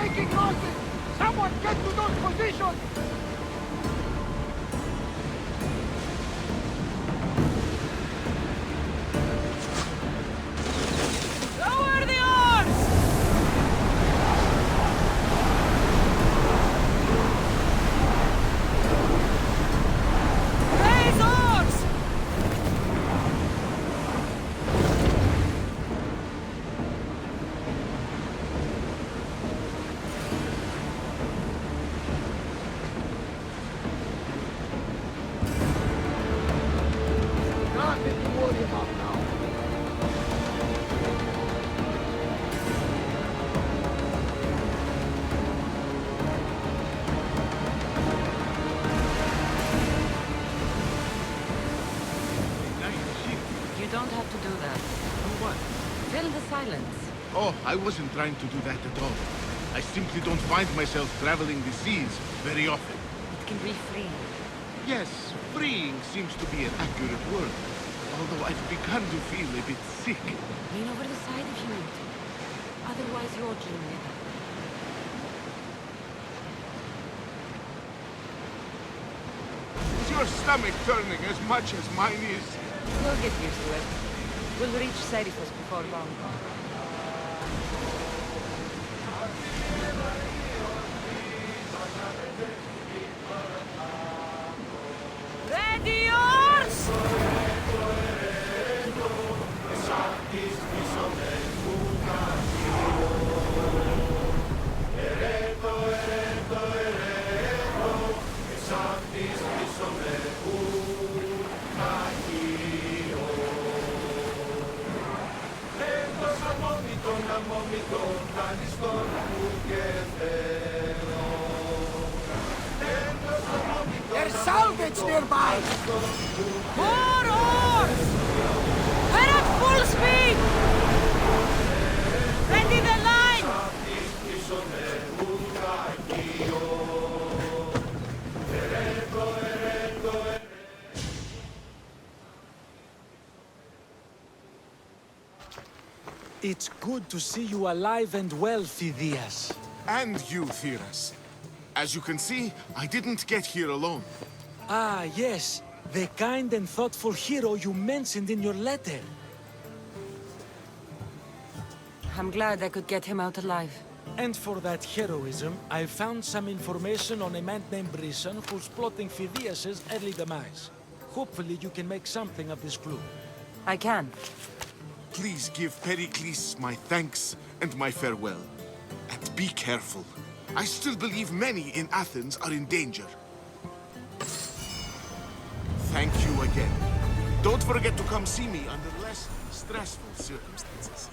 taking losses! Someone get to those positions! Lower the oars! Raise oars! Nothing to worry about now. You don't have to do that. What? Fill the silence. Oh, I wasn't trying to do that at all. I simply don't find myself traveling the seas very often. It can be freeing. Yes, freeing seems to be an accurate word. Although I've begun to feel a bit sick. Lean over the side if you need to. Otherwise, you're dreaming. Is your stomach turning as much as mine is? We'll get used to it. We'll reach Serifus before long. Ready, oars! There's salvage nearby! More oars! We're at full speed! Ready the line! It's good to see you alive and well, Phidias. And you, Theras. As you can see, I didn't get here alone. Ah, yes. The kind and thoughtful hero you mentioned in your letter. I'm glad I could get him out alive. And for that heroism, I found some information on a man named Brisson who's plotting Phidias' early demise. Hopefully you can make something of this clue. I can. Please give Pericles my thanks and my farewell. And be careful. I still believe many in Athens are in danger. Thank you again. Don't forget to come see me under less stressful circumstances.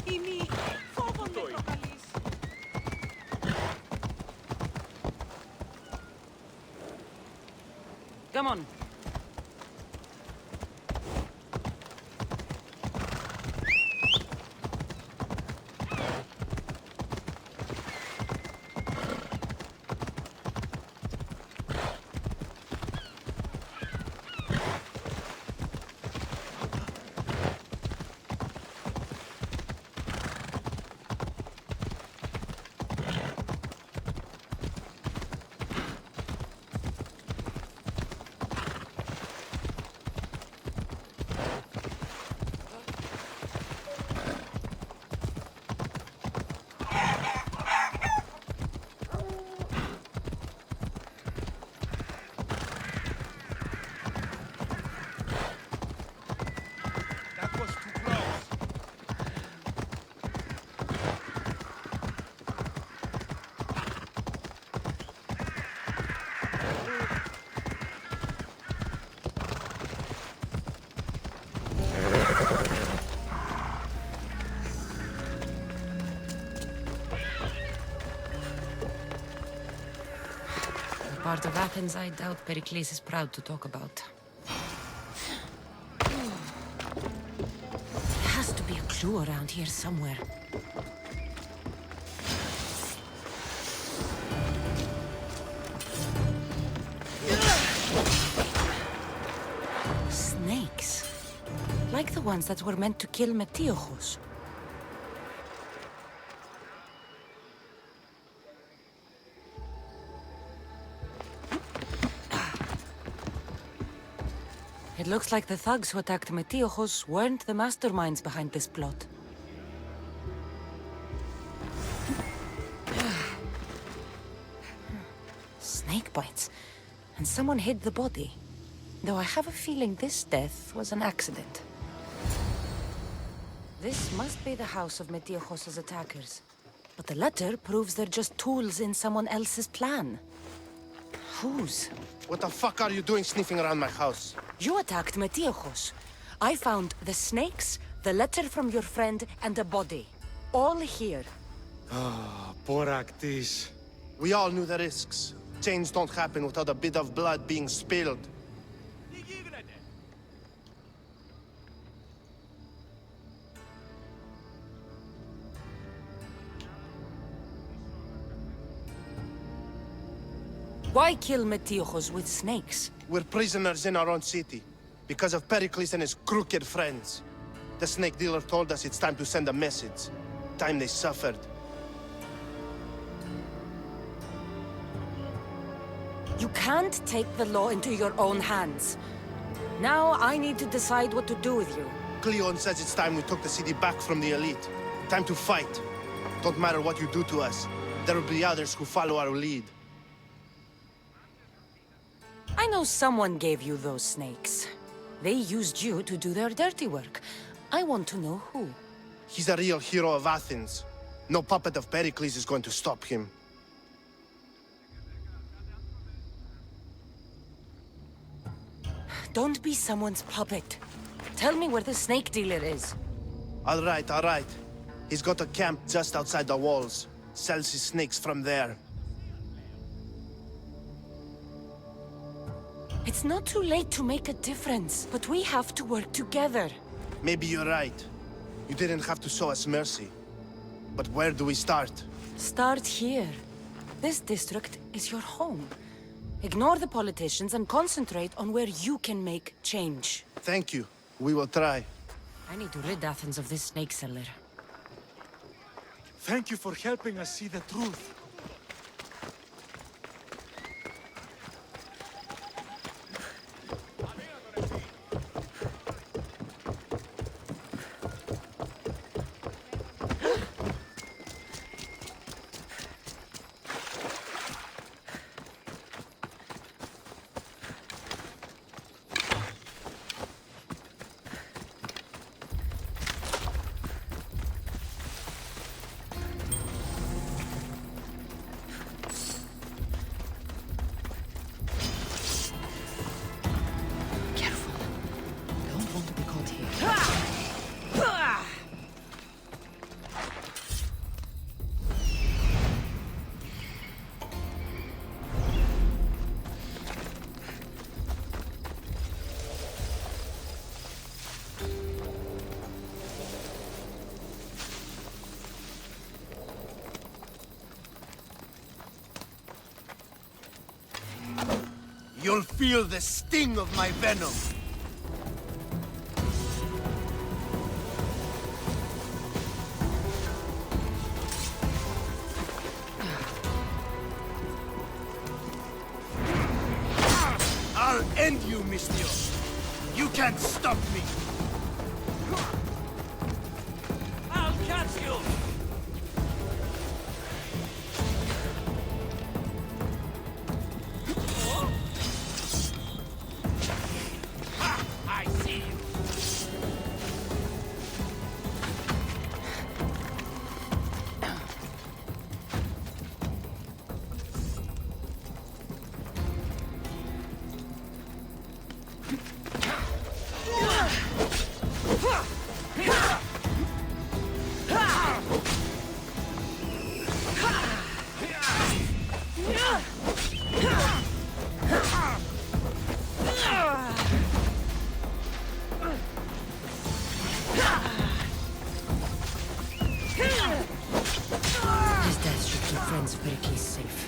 Imi, φόβο με προκαλείς. Come on. That was too close. A part of Athens I doubt Pericles is proud to talk about. There has to be a clue around here somewhere. Snakes. Like the ones that were meant to kill Metiochos. It looks like the thugs who attacked Metiochos weren't the masterminds behind this plot. Snake bites. And someone hid the body. Though I have a feeling this death was an accident. This must be the house of Metiochos' attackers. But the letter proves they're just tools in someone else's plan. Whose? What the fuck are you doing sniffing around my house? You attacked Metiochos. I found the snakes, the letter from your friend, and a body. All here. Ah, poor Actis. We all knew the risks. Change don't happen without a bit of blood being spilled. Τι γίνεται? Why kill Metiochos with snakes? We're prisoners in our own city, because of Pericles and his crooked friends. The snake dealer told us it's time to send a message. Time they suffered. You can't take the law into your own hands. Now I need to decide what to do with you. Cleon says it's time we took the city back from the elite. Time to fight. Don't matter what you do to us. There will be others who follow our lead. I know someone gave you those snakes. They used you to do their dirty work. I want to know who. He's a real hero of Athens. No puppet of Pericles is going to stop him. Don't be someone's puppet. Tell me where the snake dealer is. All right, all right. He's got a camp just outside the walls. Sells his snakes from there. It's not too late to make a difference, but we have to work together. Maybe you're right. You didn't have to show us mercy. But where do we start? Start here. This district is your home. Ignore the politicians and concentrate on where you can make change. Thank you. We will try. I need to rid Athens of this snake seller. Thank you for helping us see the truth. You'll feel the sting of my venom. I'll end you, Mistio. You can't stop me. I'll catch you! Ha! I see you! His death should keep friends Pericles safe.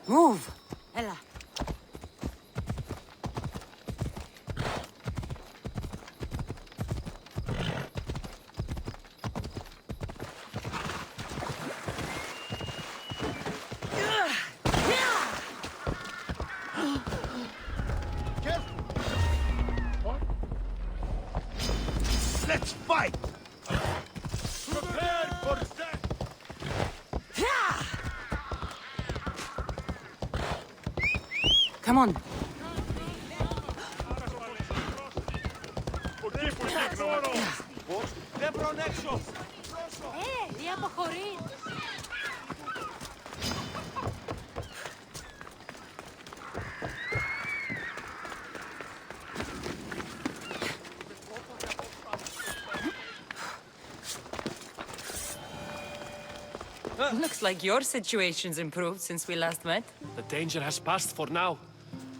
Move! Ella. Let's fight! Prepare for death! Come on. Δεν προνέξω! Τι αποχωρεί. Looks like your situation's improved since we last met. The danger has passed for now.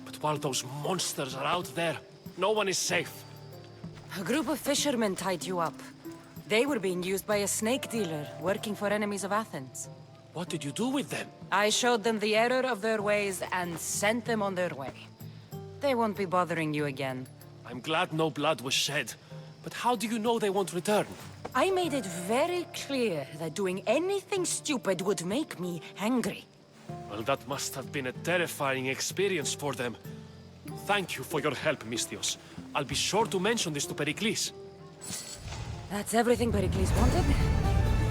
But while those monsters are out there, no one is safe. A group of fishermen tied you up. They were being used by a snake dealer working for enemies of Athens. What did you do with them? I showed them the error of their ways and sent them on their way. They won't be bothering you again. I'm glad no blood was shed. But how do you know they won't return? I made it very clear that doing anything stupid would make me angry. Well, that must have been a terrifying experience for them. Thank you for your help, Mistios. I'll be sure to mention this to Pericles. That's everything Pericles wanted.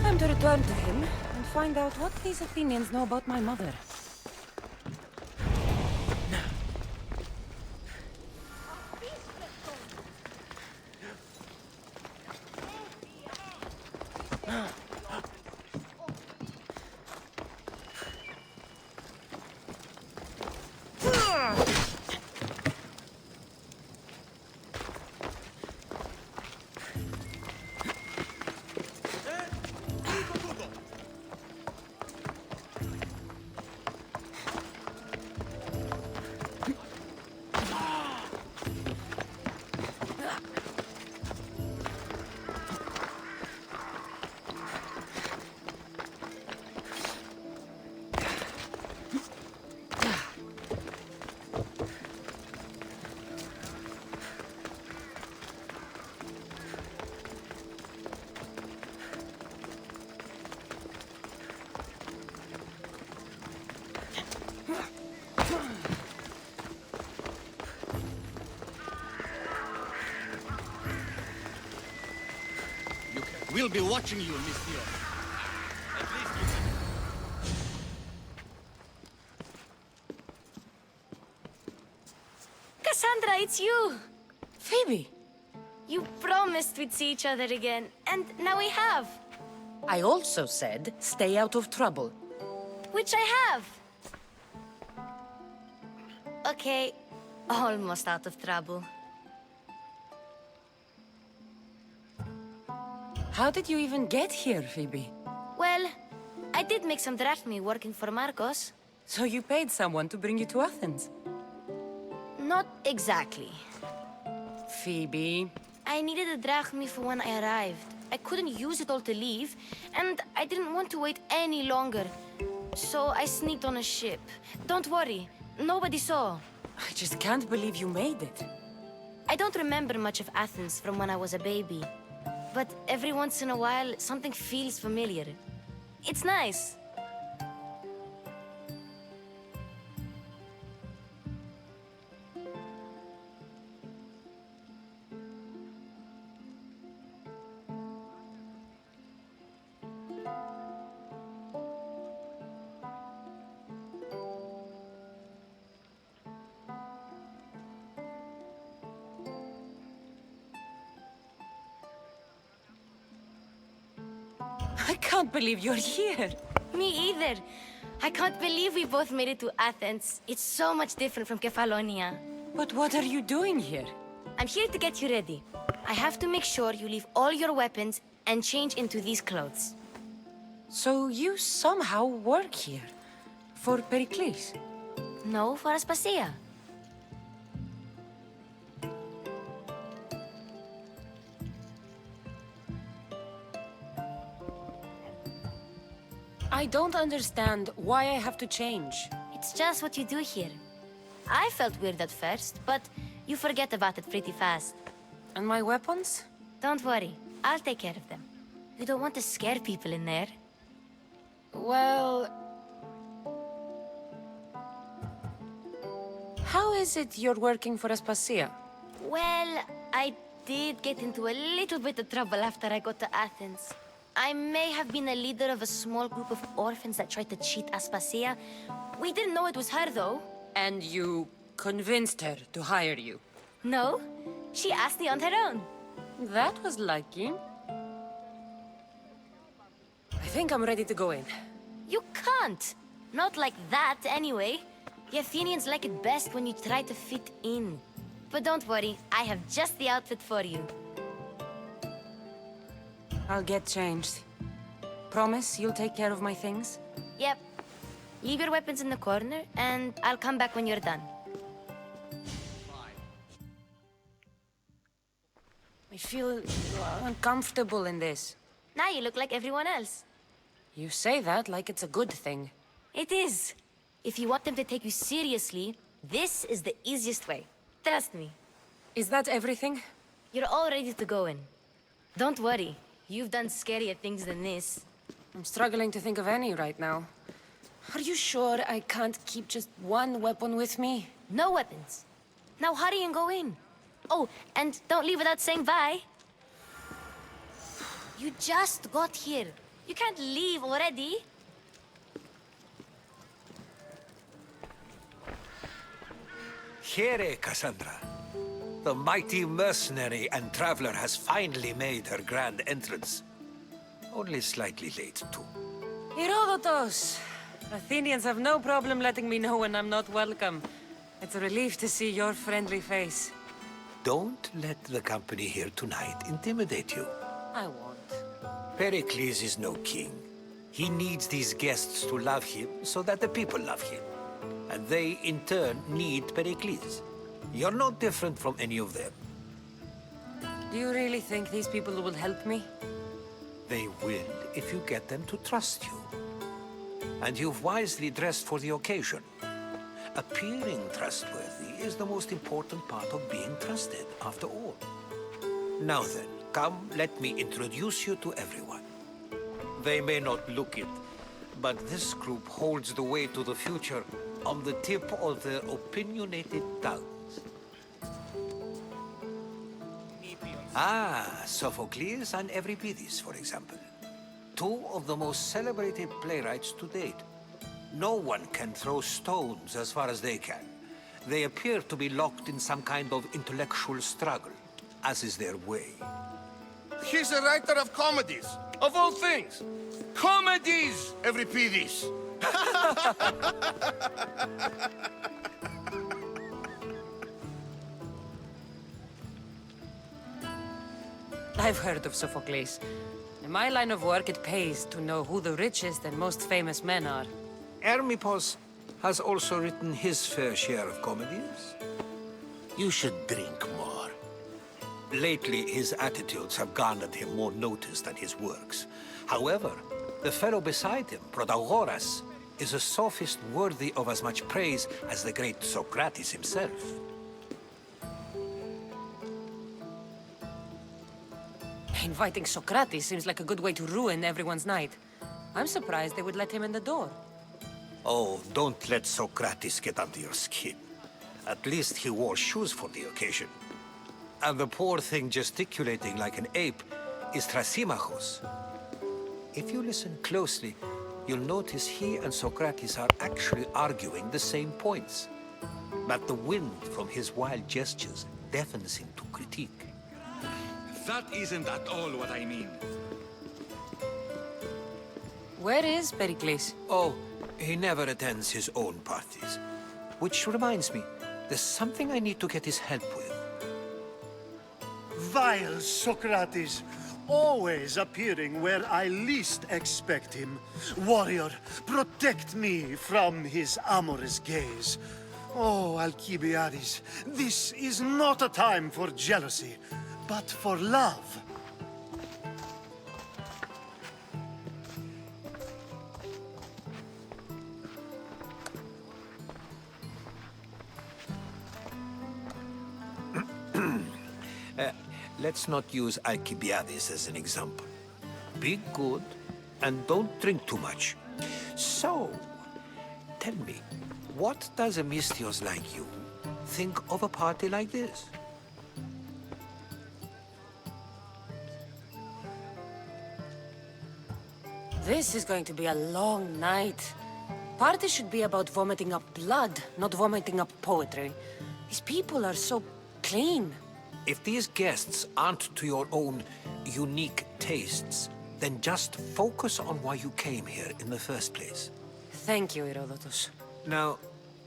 Time to return to him and find out what these Athenians know about my mother. We'll be watching you, Monsieur. At least you can... Cassandra, it's you! Phoebe! You promised we'd see each other again, and now we have. I also said, stay out of trouble. Which I have. Okay, almost out of trouble. How did you even get here, Phoebe? Well, I did make some drachmi working for Marcos. So you paid someone to bring you to Athens? Not exactly. Phoebe... I needed a drachmi for when I arrived. I couldn't use it all to leave, and I didn't want to wait any longer. So I sneaked on a ship. Don't worry, nobody saw. I just can't believe you made it. I don't remember much of Athens from when I was a baby. But every once in a while, something feels familiar. It's nice. I can't believe you're here. Me either. I can't believe we both made it to Athens. It's so much different from Kefalonia. But what are you doing here? I'm here to get you ready. I have to make sure you leave all your weapons and change into these clothes. So you somehow work here? For Pericles? No, for Aspasia. I don't understand why I have to change. It's just what you do here. I felt weird at first, but you forget about it pretty fast. And my weapons? Don't worry, I'll take care of them. You don't want to scare people in there. Well... How is it you're working for Aspasia? Well, I did get into a little bit of trouble after I got to Athens. I may have been a leader of a small group of orphans that tried to cheat Aspasia. We didn't know it was her, though. And you convinced her to hire you? No, she asked me on her own. That was lucky. I think I'm ready to go in. You can't. Not like that, anyway. The Athenians like it best when you try to fit in. But don't worry, I have just the outfit for you. I'll get changed. Promise you'll take care of my things? Yep. Leave your weapons in the corner, and I'll come back when you're done. I feel uncomfortable in this. Now you look like everyone else. You say that like it's a good thing. It is. If you want them to take you seriously, this is the easiest way. Trust me. Is that everything? You're all ready to go in. Don't worry. You've done scarier things than this. I'm struggling to think of any right now. Are you sure I can't keep just one weapon with me? No weapons. Now hurry and go in. Oh, and don't leave without saying bye. You just got here. You can't leave already. Here, Cassandra. The mighty mercenary and traveler has finally made her grand entrance. Only slightly late, too. Herodotus! Athenians have no problem letting me know when I'm not welcome. It's a relief to see your friendly face. Don't let the company here tonight intimidate you. I won't. Pericles is no king. He needs these guests to love him so that the people love him. And they, in turn, need Pericles. You're no different from any of them. Do you really think these people will help me? They will if you get them to trust you. And you've wisely dressed for the occasion. Appearing trustworthy is the most important part of being trusted, after all. Now then, come, let me introduce you to everyone. They may not look it, but this group holds the way to the future on the tip of their opinionated tongues. Ah, Sophocles and Euripides, for example. Two of the most celebrated playwrights to date. No one can throw stones as far as they can. They appear to be locked in some kind of intellectual struggle, as is their way. He's a writer of comedies, of all things. Comedies, Euripides. I've heard of Sophocles. In my line of work, it pays to know who the richest and most famous men are. Hermippos has also written his fair share of comedies. You should drink more. Lately, his attitudes have garnered him more notice than his works. However, the fellow beside him, Protagoras, is a sophist worthy of as much praise as the great Socrates himself. Inviting Socrates seems like a good way to ruin everyone's night. I'm surprised they would let him in the door. Oh, don't let Socrates get under your skin. At least he wore shoes for the occasion. And the poor thing gesticulating like an ape is Thrasymachos. If you listen closely, you'll notice he and Socrates are actually arguing the same points. But the wind from his wild gestures deafens him to critique. That isn't at all what I mean. Where is Pericles? Oh, he never attends his own parties. Which reminds me, there's something I need to get his help with. Vile Socrates, always appearing where I least expect him. Warrior, protect me from his amorous gaze. Oh, Alcibiades, this is not a time for jealousy, but for love. Let's not use Alcibiades as an example. Be good, and don't drink too much. So, tell me, what does a Mystios like you think of a party like this? This is going to be a long night. Party should be about vomiting up blood, not vomiting up poetry. These people are so clean. If these guests aren't to your own unique tastes, then just focus on why you came here in the first place. Thank you, Herodotus. Now,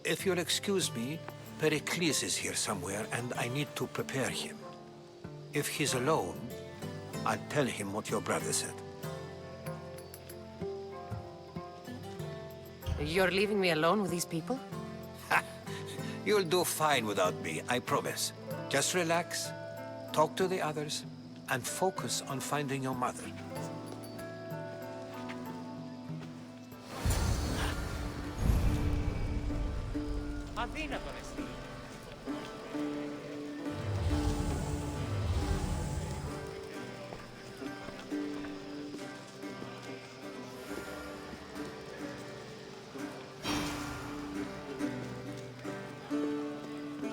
if you'll excuse me, Pericles is here somewhere, and I need to prepare him. If he's alone, I'll tell him what your brother said. You're leaving me alone with these people? You'll do fine without me, I promise. Just relax, talk to the others, and focus on finding your mother.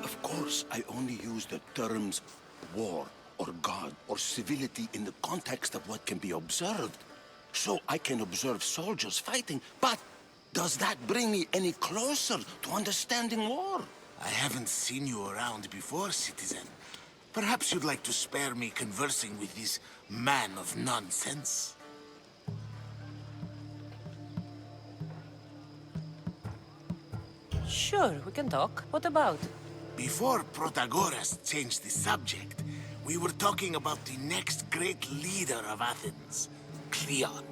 Of course, I only use the terms war or God or civility in the context of what can be observed. So I can observe soldiers fighting, but does that bring me any closer to understanding war? I haven't seen you around before, citizen. Perhaps you'd like to spare me conversing with this man of nonsense? Sure, we can talk. What about? Before Protagoras changed the subject, we were talking about the next great leader of Athens, Cleon.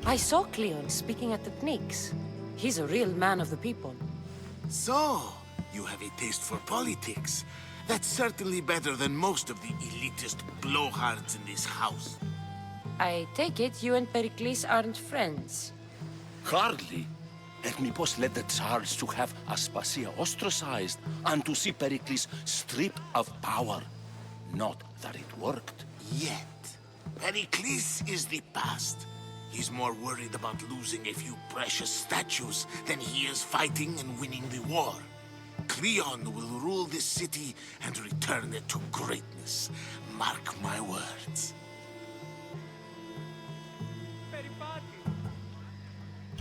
I saw Cleon speaking at the Pnyx. He's a real man of the people. So, you have a taste for politics. That's certainly better than most of the elitist blowhards in this house. I take it you and Pericles aren't friends. Hardly. Hermippos led the Tsars to have Aspasia ostracized and to see Pericles stripped of power. Not that it worked. Yet, Pericles is the past. He's more worried about losing a few precious statues than he is fighting and winning the war. Cleon will rule this city and return it to greatness. Mark my words.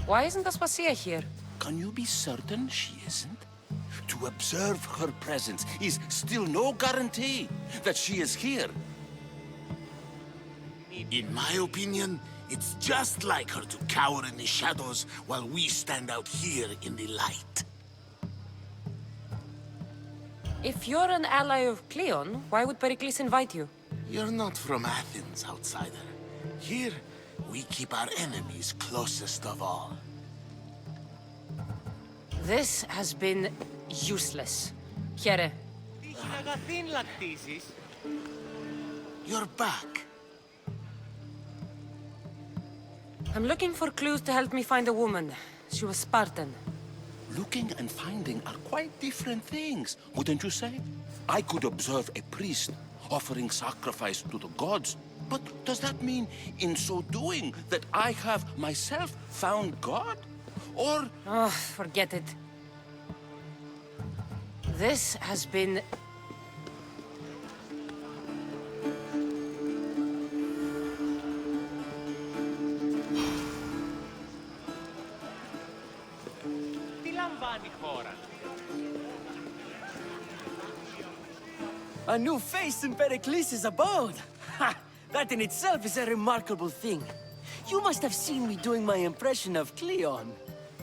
Why isn't Aspasia here? Can you be certain she isn't? To observe her presence is still no guarantee that she is here. In my opinion, it's just like her to cower in the shadows while we stand out here in the light. If you're an ally of Cleon, why would Pericles invite you? You're not from Athens, outsider. Here, we keep our enemies closest of all. This has been useless. Here. You're back. I'm looking for clues to help me find a woman. She was Spartan. Looking and finding are quite different things, wouldn't you say? I could observe a priest offering sacrifice to the gods, but does that mean, in so doing, that I have myself found God? Or... Oh, forget it. This has been... A new face in Pericles' abode! Ha! That in itself is a remarkable thing. You must have seen me doing my impression of Cleon.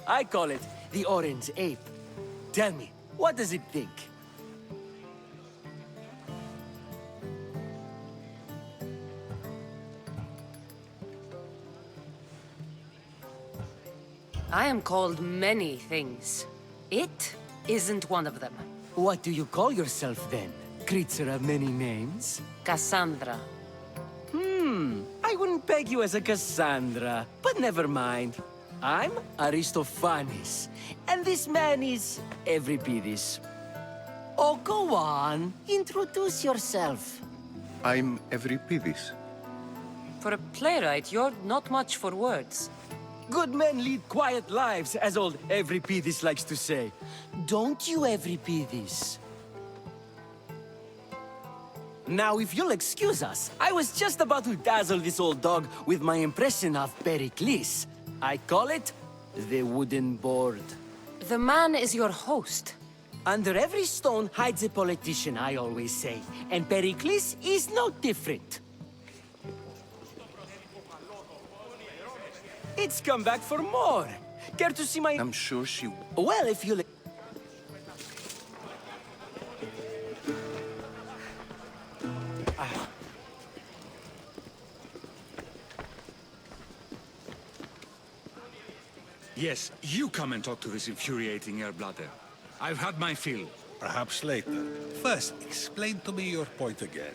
I call it the Orange Ape. Tell me, what does it think? I am called many things. It isn't one of them. What do you call yourself then? Creature of many names? Cassandra. I wouldn't peg you as a Cassandra, but never mind. I'm Aristophanes, and this man is Euripides. Oh, go on. Introduce yourself. I'm Euripides. For a playwright, you're not much for words. Good men lead quiet lives, as old Euripides likes to say. Don't you, Euripides? Now, if you'll excuse us, I was just about to dazzle this old dog with my impression of Pericles. I call it the wooden board. The man is your host. Under every stone hides a politician, I always say. And Pericles is no different. It's come back for more. Care to see my... I'm sure she... Well, if you'll... Yes, you come and talk to this infuriating airbladder. I've had my fill. Perhaps later. First, explain to me your point again.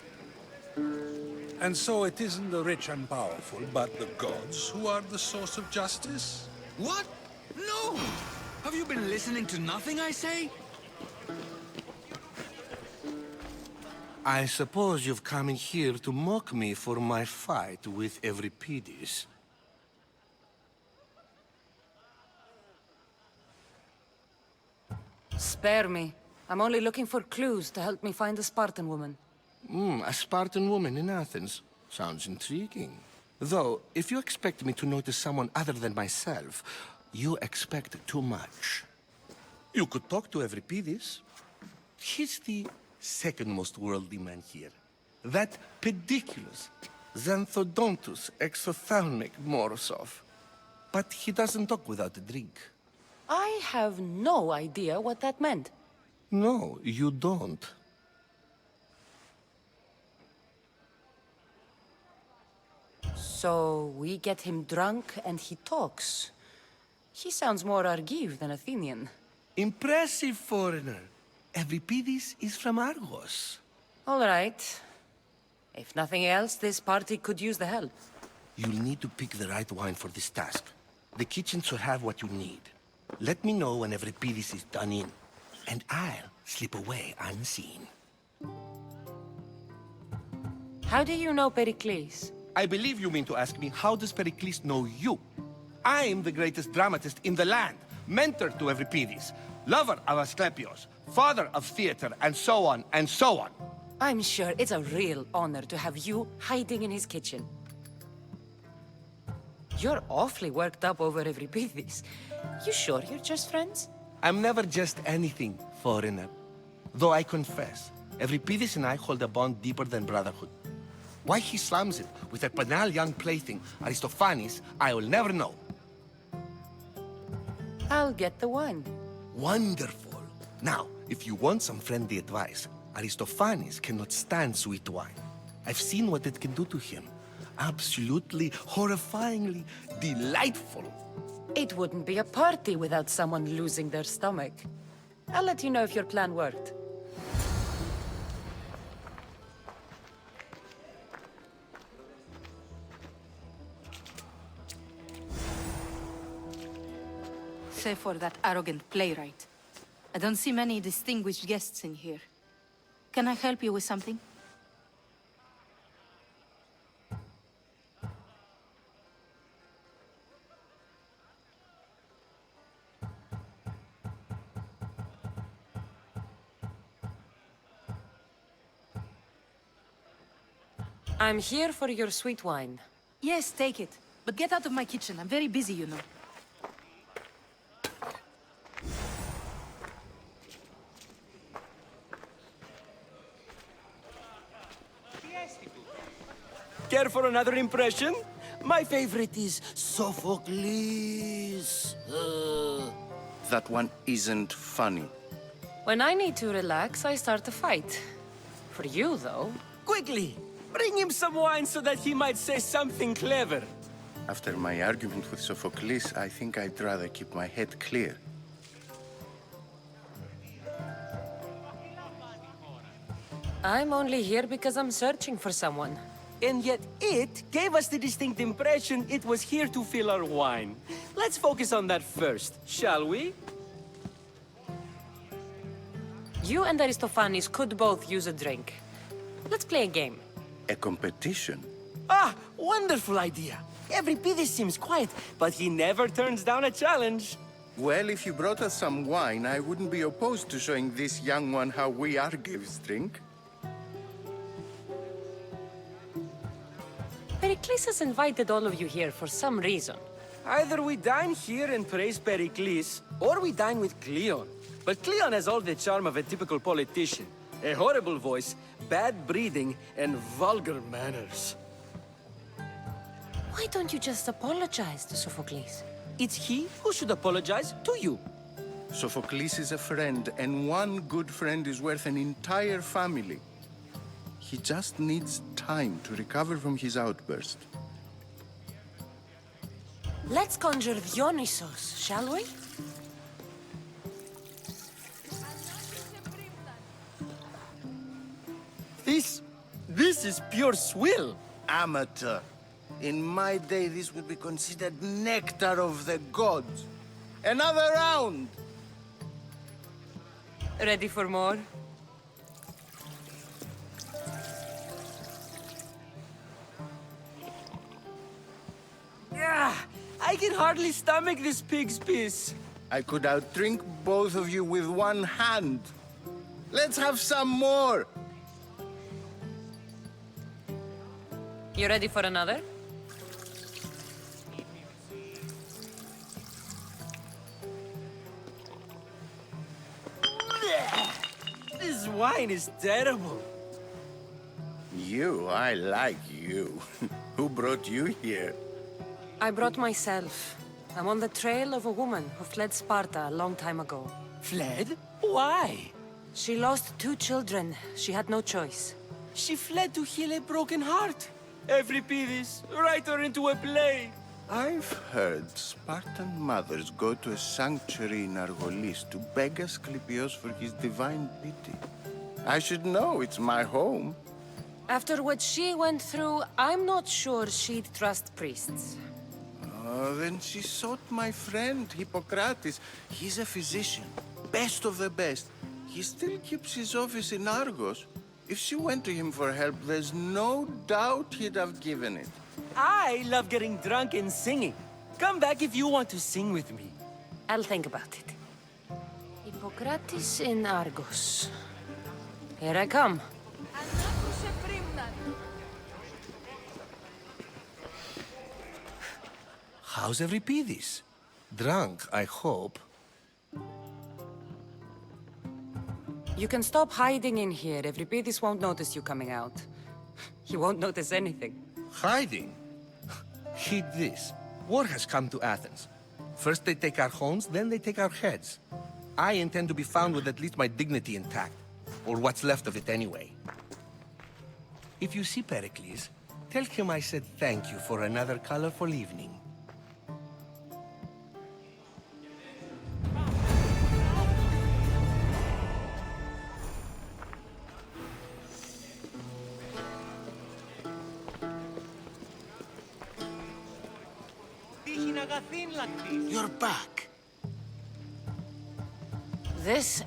And so it isn't the rich and powerful, but the gods who are the source of justice? What? No! Have you been listening to nothing I say? I suppose you've come in here to mock me for my fight with Euripides. Spare me. I'm only looking for clues to help me find a Spartan woman. A Spartan woman in Athens. Sounds intriguing. Though, if you expect me to notice someone other than myself, you expect too much. You could talk to Euripides. He's the second most worldly man here. That pediculous Xanthodontus exophthalmic Morosov. But he doesn't talk without a drink. I have no idea what that meant. No, you don't. So we get him drunk and he talks. He sounds more Argive than Athenian. Impressive foreigner. Euripides is from Argos. All right. If nothing else, this party could use the help. You'll need to pick the right wine for this task. The kitchen should have what you need. Let me know when Euripides is done in, and I'll slip away unseen. How do you know Pericles? I believe you mean to ask me, how does Pericles know you? I'm the greatest dramatist in the land, mentor to Euripides, lover of Asclepios, father of theater, and so on, and so on. I'm sure it's a real honor to have you hiding in his kitchen. You're awfully worked up over Euripides. You sure you're just friends? I'm never just anything, foreigner. Though I confess, Euripides and I hold a bond deeper than brotherhood. Why he slams it with a banal young plaything, Aristophanes, I will never know. I'll get the wine. Wonderful. Now, if you want some friendly advice, Aristophanes cannot stand sweet wine. I've seen what it can do to him. Absolutely, horrifyingly delightful. It wouldn't be a party without someone losing their stomach. I'll let you know if your plan worked. Save for that arrogant playwright. I don't see many distinguished guests in here. Can I help you with something? I'm here for your sweet wine. Yes, take it. But get out of my kitchen. I'm very busy, you know. Care for another impression? My favorite is Sophocles. That one isn't funny. When I need to relax, I start a fight. For you, though... Quickly! Bring him some wine so that he might say something clever. After my argument with Sophocles, I think I'd rather keep my head clear. I'm only here because I'm searching for someone. And yet it gave us the distinct impression it was here to fill our wine. Let's focus on that first, shall we? You and Aristophanes could both use a drink. Let's play a game. A competition? Ah, wonderful idea. Euripides seems quiet, but he never turns down a challenge. Well, if you brought us some wine, I wouldn't be opposed to showing this young one how we Argives drink. Pericles has invited all of you here for some reason. Either we dine here and praise Pericles, or we dine with Cleon. But Cleon has all the charm of a typical politician. A horrible voice, bad breeding, and vulgar manners. Why don't you just apologize to Sophocles? It's he who should apologize to you. Sophocles is a friend, and one good friend is worth an entire family. He just needs time to recover from his outburst. Let's conjure Dionysos, shall we? This is pure swill. Amateur. In my day, this would be considered nectar of the gods. Another round! Ready for more? I can hardly stomach this pig's piss. I could outdrink both of you with one hand. Let's have some more! You ready for another? This wine is terrible. You, I like you. Who brought you here? I brought myself. I'm on the trail of a woman who fled Sparta a long time ago. Fled? Why? She lost 2 children. She had no choice. She fled to heal a broken heart. Euripides, write her into a play. I've heard Spartan mothers go to a sanctuary in Argolis to beg Asclepios for his divine pity. I should know, it's my home. After what she went through, I'm not sure she'd trust priests. Oh, then she sought my friend, Hippocrates. He's a physician, best of the best. He still keeps his office in Argos. If she went to him for help, there's no doubt he'd have given it. I love getting drunk and singing. Come back if you want to sing with me. I'll think about it. Hippocrates in Argos. Here I come. How's Euripides? Drunk, I hope. You can stop hiding in here. Euripides won't notice you coming out. He won't notice anything. Hiding? Heed this. War has come to Athens. First they take our homes, then they take our heads. I intend to be found with at least my dignity intact. Or what's left of it anyway. If you see Pericles, tell him I said thank you for another colorful evening. You're back. This...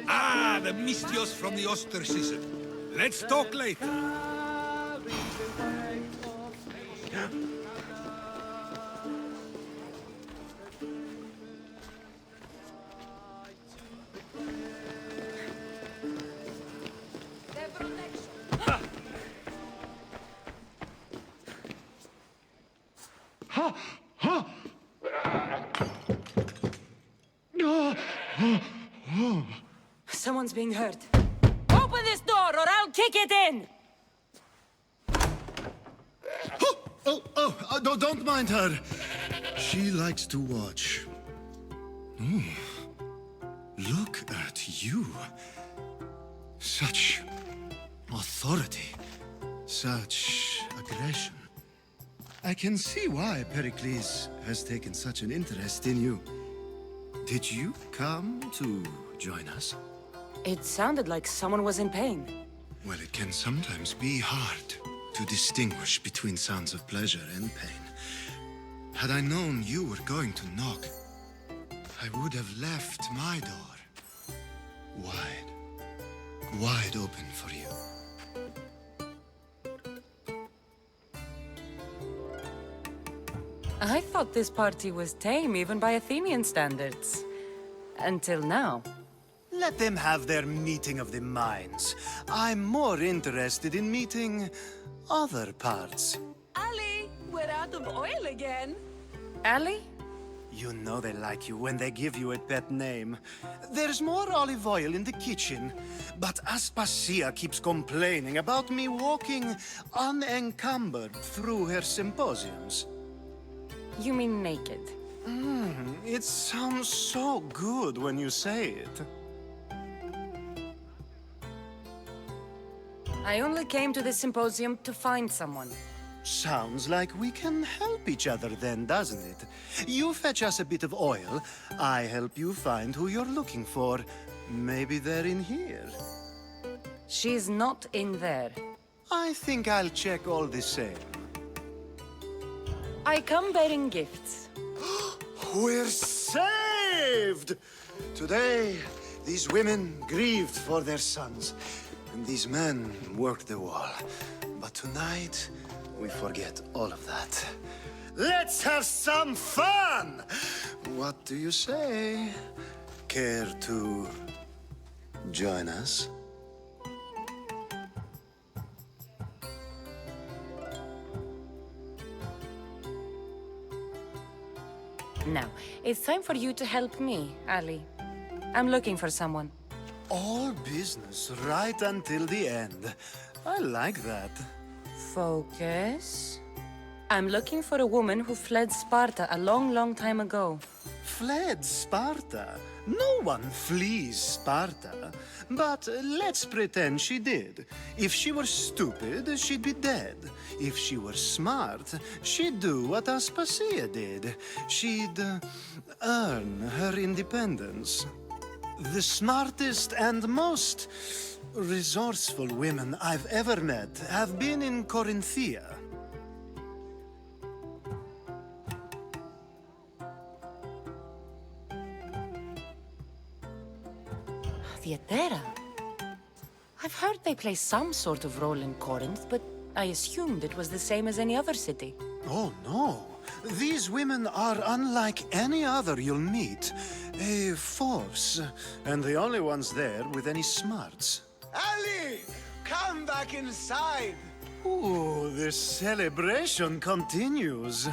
Ah, the Mystios from the ostracism. Let's talk later. Someone's being hurt. Open this door or I'll kick it in! Don't mind her. She likes to watch. Look at you. Such authority. Such aggression. I can see why Pericles has taken such an interest in you. Did you come to join us? It sounded like someone was in pain. Well, it can sometimes be hard to distinguish between sounds of pleasure and pain. Had I known you were going to knock, I would have left my door wide open for you. I thought this party was tame, even by Athenian standards. Until now. Let them have their meeting of the minds. I'm more interested in meeting other parts. Ali, we're out of oil again. Ali? You know they like you when they give you a pet name. There's more olive oil in the kitchen, but Aspasia keeps complaining about me walking unencumbered through her symposiums. You mean naked? It sounds so good when you say it. I only came to this symposium to find someone. Sounds like we can help each other then, doesn't it? You fetch us a bit of oil, I help you find who you're looking for. Maybe they're in here. She's not in there. I think I'll check all the same. I come bearing gifts. We're saved! Today, these women grieved for their sons, and these men worked the wall. But tonight, we forget all of that. Let's have some fun! What do you say? Care to join us? Now, it's time for you to help me, Ali. I'm looking for someone. All business right until the end. I like that. Focus. I'm looking for a woman who fled Sparta a long, long time ago. Fled Sparta? No one flees Sparta. But let's pretend she did. If she were stupid, she'd be dead. If she were smart, she'd do what Aspasia did. She'd earn her independence. The smartest and most resourceful women I've ever met have been in Corinthia. Theatera. I've heard they play some sort of role in Corinth, but I assumed it was the same as any other city. Oh, no. These women are unlike any other you'll meet. A force, and the only ones there with any smarts. Ali! Come back inside! Ooh, the celebration continues.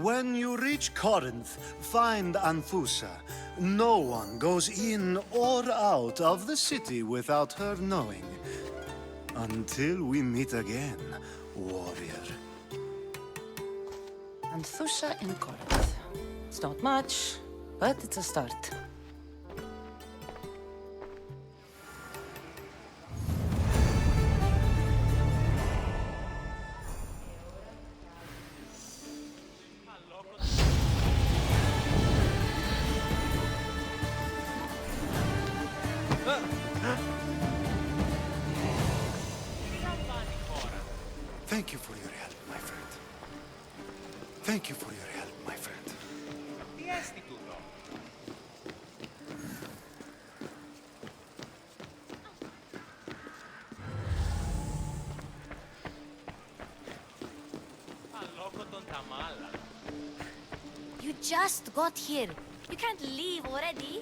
When you reach Corinth, find Anthusa. No one goes in or out of the city without her knowing. Until we meet again, warrior. Anthusa in Corinth. It's not much, but it's a start. Thank you for your help, my friend. Thank you for your help, my friend. You just got here. You can't leave already.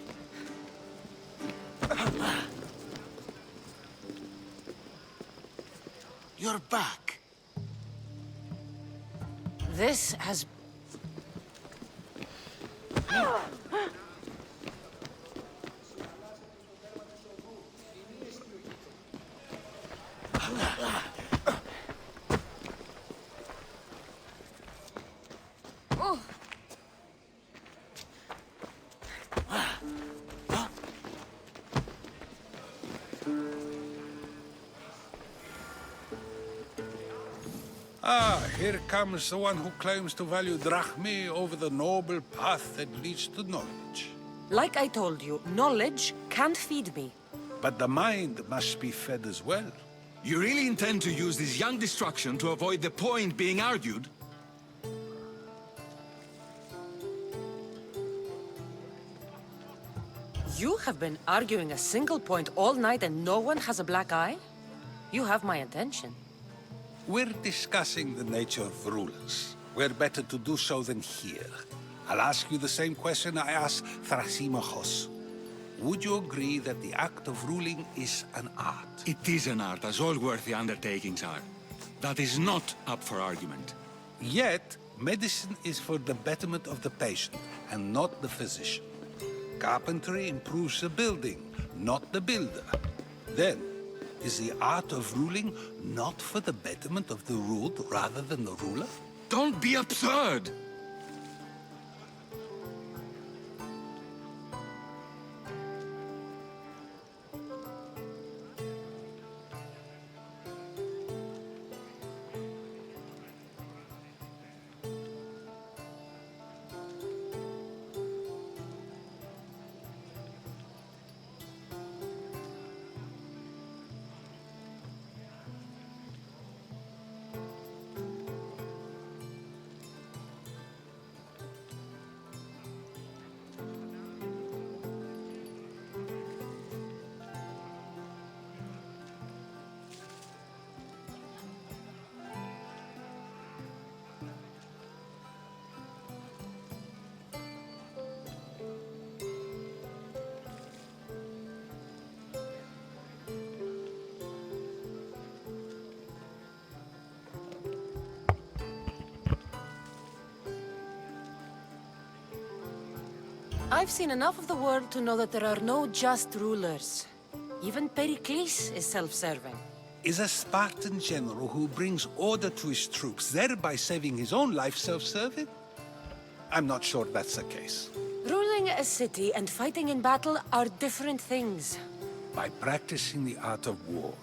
You're back. This has... Ah, here comes the one who claims to value drachmae over the noble path that leads to knowledge. Like I told you, knowledge can't feed me. But the mind must be fed as well. You really intend to use this young destruction to avoid the point being argued? You have been arguing a single point all night and no one has a black eye? You have my attention. We're discussing the nature of rulers. Where better to do so than here? I'll ask you the same question I asked Thrasymachos. Would you agree that the act of ruling is an art? It is an art, as all worthy undertakings are. That is not up for argument. Yet, medicine is for the betterment of the patient, and not the physician. Carpentry improves the building, not the builder. Then, is the art of ruling not for the betterment of the ruled rather than the ruler? Don't be absurd! I've seen enough of the world to know that there are no just rulers. Even Pericles is self-serving. Is a Spartan general who brings order to his troops, thereby saving his own life, self-serving? I'm not sure that's the case. Ruling a city and fighting in battle are different things. By practicing the art of war,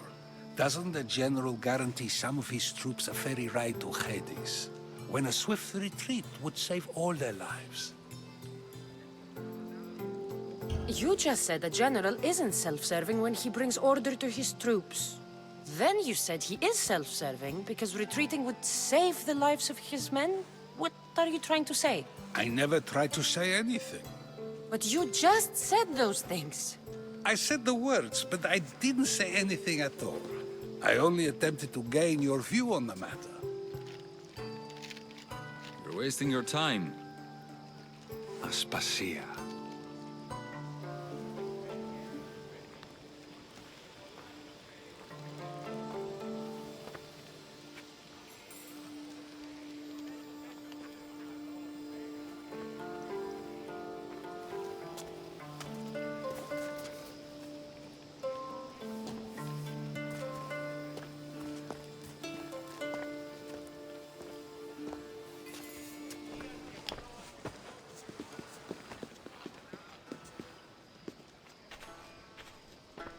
doesn't the general guarantee some of his troops a ferry ride to Hades, when a swift retreat would save all their lives? You just said a general isn't self-serving when he brings order to his troops. Then you said he is self-serving because retreating would save the lives of his men? What are you trying to say? I never tried to say anything. But you just said those things. I said the words, but I didn't say anything at all. I only attempted to gain your view on the matter. You're wasting your time. Aspasia.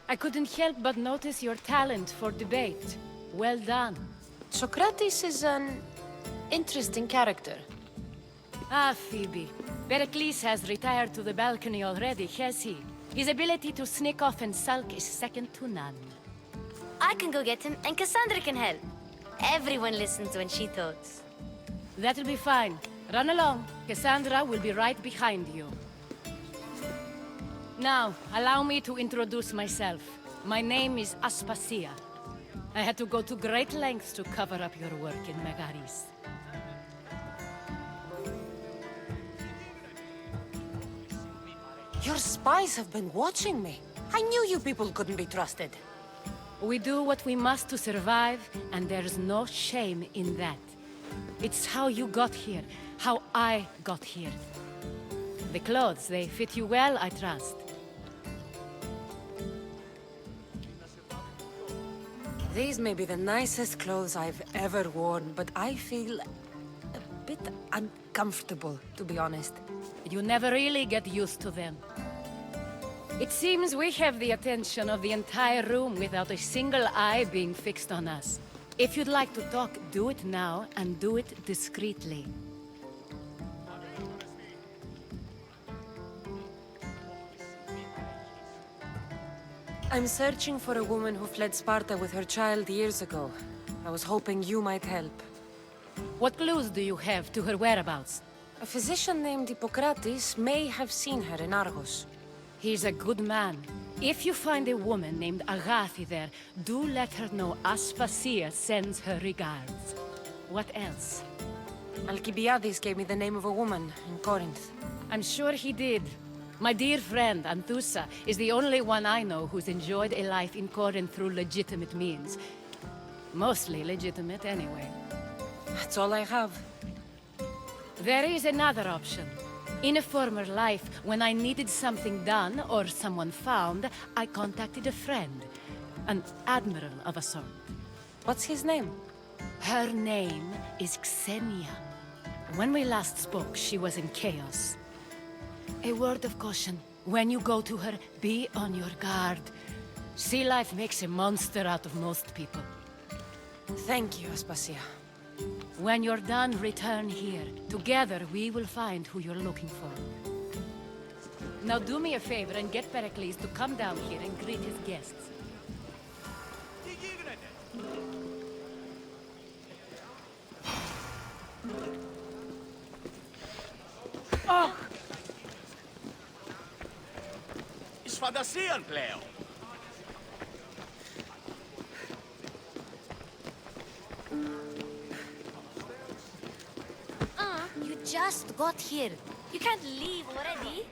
I couldn't help but notice your talent for debate. Well done. Socrates is an interesting character. Ah, Phoebe. Pericles has retired to the balcony already, has he? His ability to sneak off and sulk is second to none. I can go get him, and Cassandra can help. Everyone listens when she talks. That'll be fine. Run along. Cassandra will be right behind you. Now, allow me to introduce myself. My name is Aspasia. I had to go to great lengths to cover up your work in Megaris. Your spies have been watching me. I knew you people couldn't be trusted. We do what we must to survive, and there's no shame in that. It's how you got here, how I got here. The clothes, they fit you well, I trust. These may be the nicest clothes I've ever worn, but I feel a bit uncomfortable, to be honest. You never really get used to them. It seems we have the attention of the entire room without a single eye being fixed on us. If you'd like to talk, do it now, and do it discreetly. I'm searching for a woman who fled Sparta with her child years ago. I was hoping you might help. What clues do you have to her whereabouts? A physician named Hippocrates may have seen her in Argos. He's a good man. If you find a woman named Agathi there, do let her know Aspasia sends her regards. What else? Alcibiades gave me the name of a woman in Corinth. I'm sure he did. My dear friend, Anthusa, is the only one I know who's enjoyed a life in Corinth through legitimate means. Mostly legitimate, anyway. That's all I have. There is another option. In a former life, when I needed something done or someone found, I contacted a friend. An admiral of a sort. What's his name? Her name is Xenia. When we last spoke, she was in chaos. A word of caution. When you go to her, be on your guard. Sea life makes a monster out of most people. Thank you, Aspasia. When you're done, return here. Together, we will find who you're looking for. Now do me a favor and get Pericles to come down here and greet his guests. Oh! Is fantasieren, Cleo. You just got here. You can't leave already.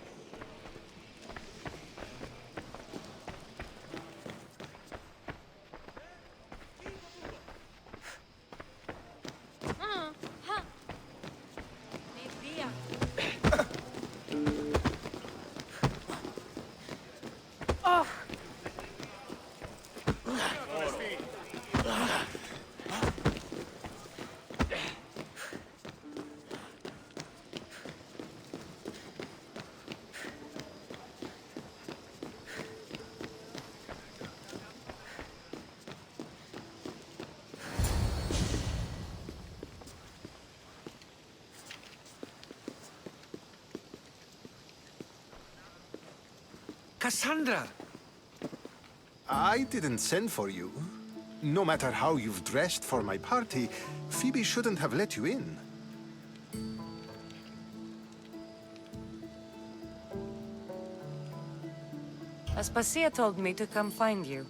Cassandra! I didn't send for you. No matter how you've dressed for my party, Phoebe shouldn't have let you in. Aspasia told me to come find you.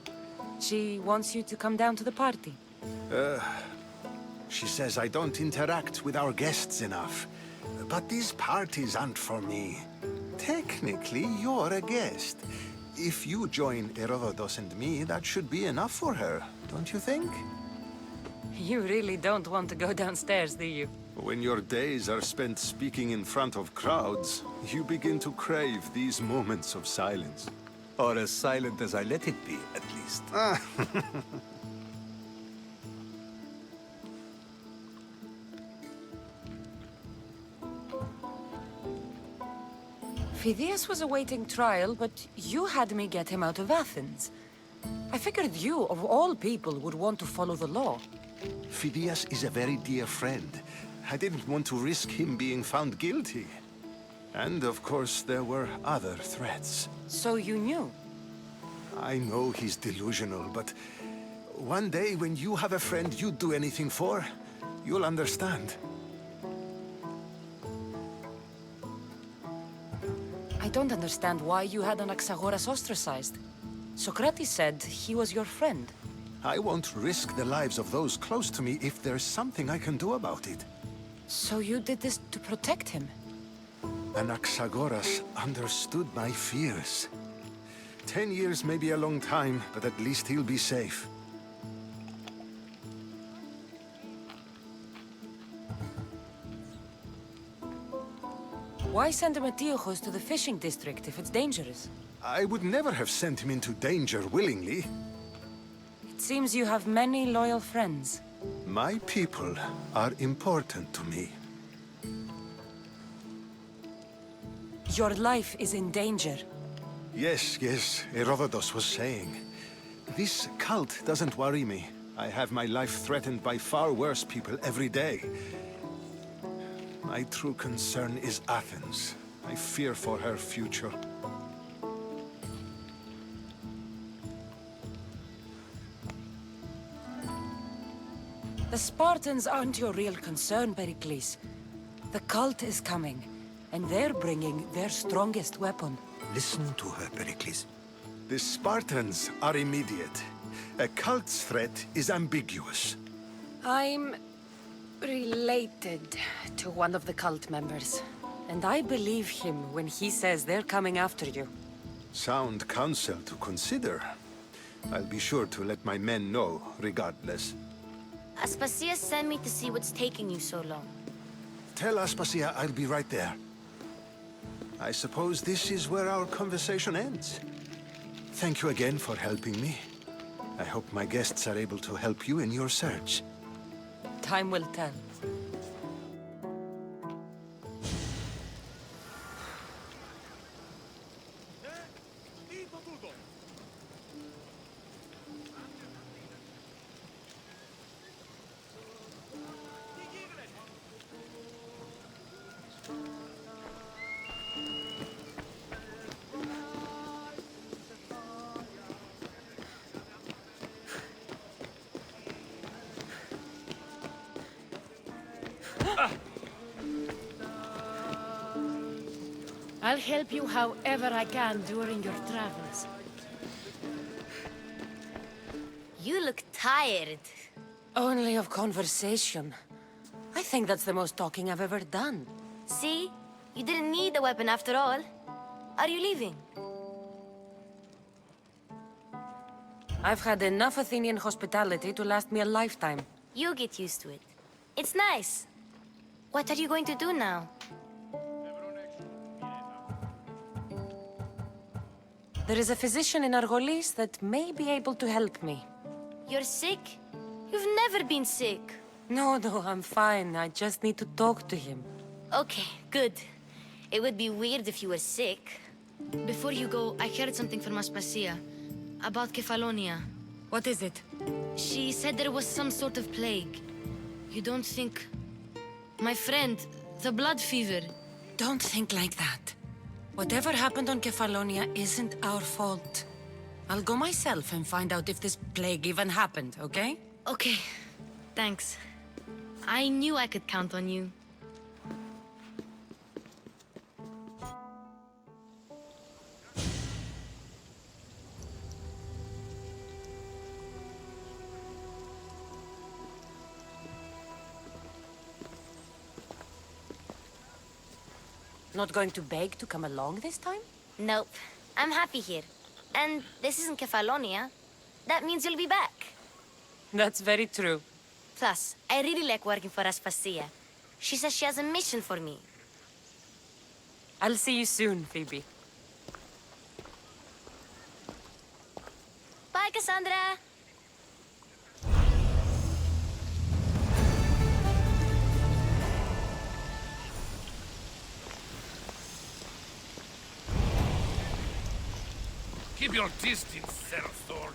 She wants you to come down to the party. She says I don't interact with our guests enough. But these parties aren't for me. Technically, you're a guest. If you join Herodotus and me, that should be enough for her, don't you think? You really don't want to go downstairs, do you? When your days are spent speaking in front of crowds, you begin to crave these moments of silence. Or as silent as I let it be, at least. Phidias was awaiting trial, but you had me get him out of Athens. I figured you, of all people, would want to follow the law. Phidias is a very dear friend. I didn't want to risk him being found guilty. And of course, there were other threats. So you knew? I know he's delusional, but one day when you have a friend you'd do anything for, you'll understand. I don't understand why you had Anaxagoras ostracized. Socrates said he was your friend. I won't risk the lives of those close to me if there's something I can do about it. So you did this to protect him? Anaxagoras understood my fears. 10 years may be a long time, but at least he'll be safe. Why send Metiochos to the fishing district if it's dangerous? I would never have sent him into danger willingly. It seems you have many loyal friends. My people are important to me. Your life is in danger. Yes, Herodotus was saying. This cult doesn't worry me. I have my life threatened by far worse people every day. My true concern is Athens. I fear for her future. The Spartans aren't your real concern, Pericles. The cult is coming, and they're bringing their strongest weapon. Listen to her, Pericles. The Spartans are immediate. A cult's threat is ambiguous. I'm related to one of the cult members, and I believe him when he says they're coming after you. Sound counsel to consider. I'll be sure to let my men know, regardless. Aspasia sent me to see what's taking you so long. Tell Aspasia I'll be right there. I suppose this is where our conversation ends. Thank you again for helping me. I hope my guests are able to help you in your search. Time will tell. I'll help you however I can during your travels. You look tired. Only of conversation. I think that's the most talking I've ever done. See? You didn't need the weapon after all. Are you leaving? I've had enough Athenian hospitality to last me a lifetime. You get used to it. It's nice. What are you going to do now? There is a physician in Argolis that may be able to help me. You're sick? You've never been sick. No, I'm fine. I just need to talk to him. Okay, good. It would be weird if you were sick. Before you go, I heard something from Aspasia. About Kefalonia. What is it? She said there was some sort of plague. You don't think... My friend, the blood fever. Don't think like that. Whatever happened on Kefalonia isn't our fault. I'll go myself and find out if this plague even happened, okay? Okay. Thanks. I knew I could count on you. Not going to beg to come along this time? Nope. I'm happy here. And this isn't Kefalonia. That means you'll be back. That's very true. Plus, I really like working for Aspasia. She says she has a mission for me. I'll see you soon, Phoebe. Bye, Cassandra! Keep your distance, Serastor.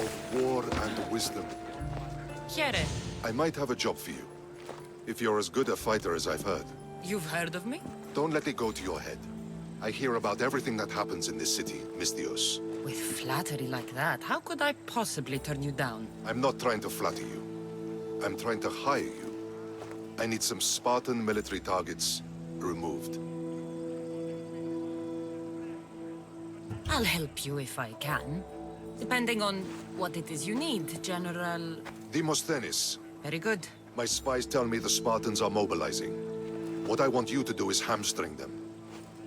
of war and wisdom. Chiere, I might have a job for you. If you're as good a fighter as I've heard. you've heard of me? Don't let it go to your head. I hear about everything that happens in this city, Misthios. With flattery like that, how could I possibly turn you down? I'm not trying to flatter you. I'm trying to hire you. I need some Spartan military targets removed. I'll help you if I can. Depending on what it is you need, General... Demosthenes. Very good. My spies tell me the Spartans are mobilizing. What I want you to do is hamstring them.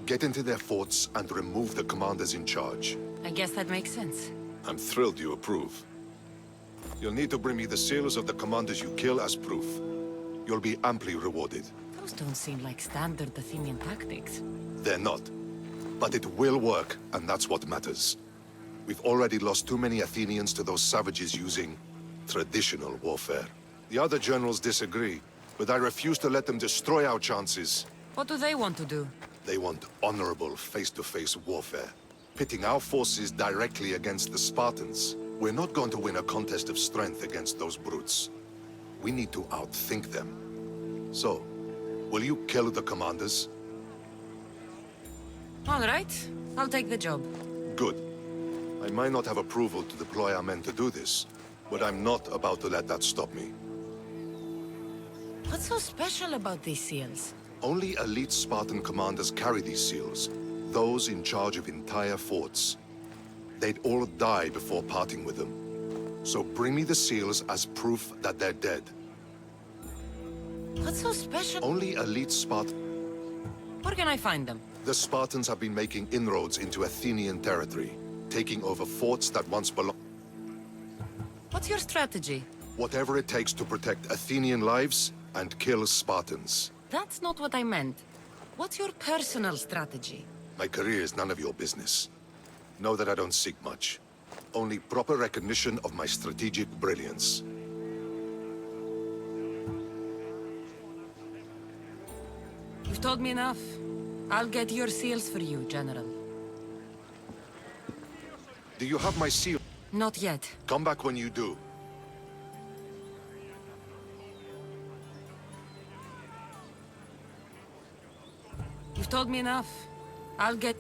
Get into their forts and remove the commanders in charge. I guess that makes sense. I'm thrilled you approve. You'll need to bring me the seals of the commanders you kill as proof. You'll be amply rewarded. Those don't seem like standard Athenian tactics. They're not. But it will work, and that's what matters. We've already lost too many Athenians to those savages using traditional warfare. The other generals disagree, but I refuse to let them destroy our chances. What do they want to do? They want honorable face-to-face warfare, pitting our forces directly against the Spartans. We're not going to win a contest of strength against those brutes. We need to outthink them. So, will you kill the commanders? All right, I'll take the job. Good. I might not have approval to deploy our men to do this, but I'm not about to let that stop me. What's so special about these seals? Only elite Spartan commanders carry these seals, those in charge of entire forts. They'd all die before parting with them. So bring me the seals as proof that they're dead. What's so special? Only elite Spartan... Where can I find them? The Spartans have been making inroads into Athenian territory, taking over forts that once belonged... What's your strategy? Whatever it takes to protect Athenian lives and kill Spartans. That's not what I meant. What's your personal strategy? My career is none of your business. Know that I don't seek much. Only proper recognition of my strategic brilliance. You've told me enough. I'll get your seals for you, General. Do you have my seal? Not yet. Come back when you do. You've told me enough. I'll get...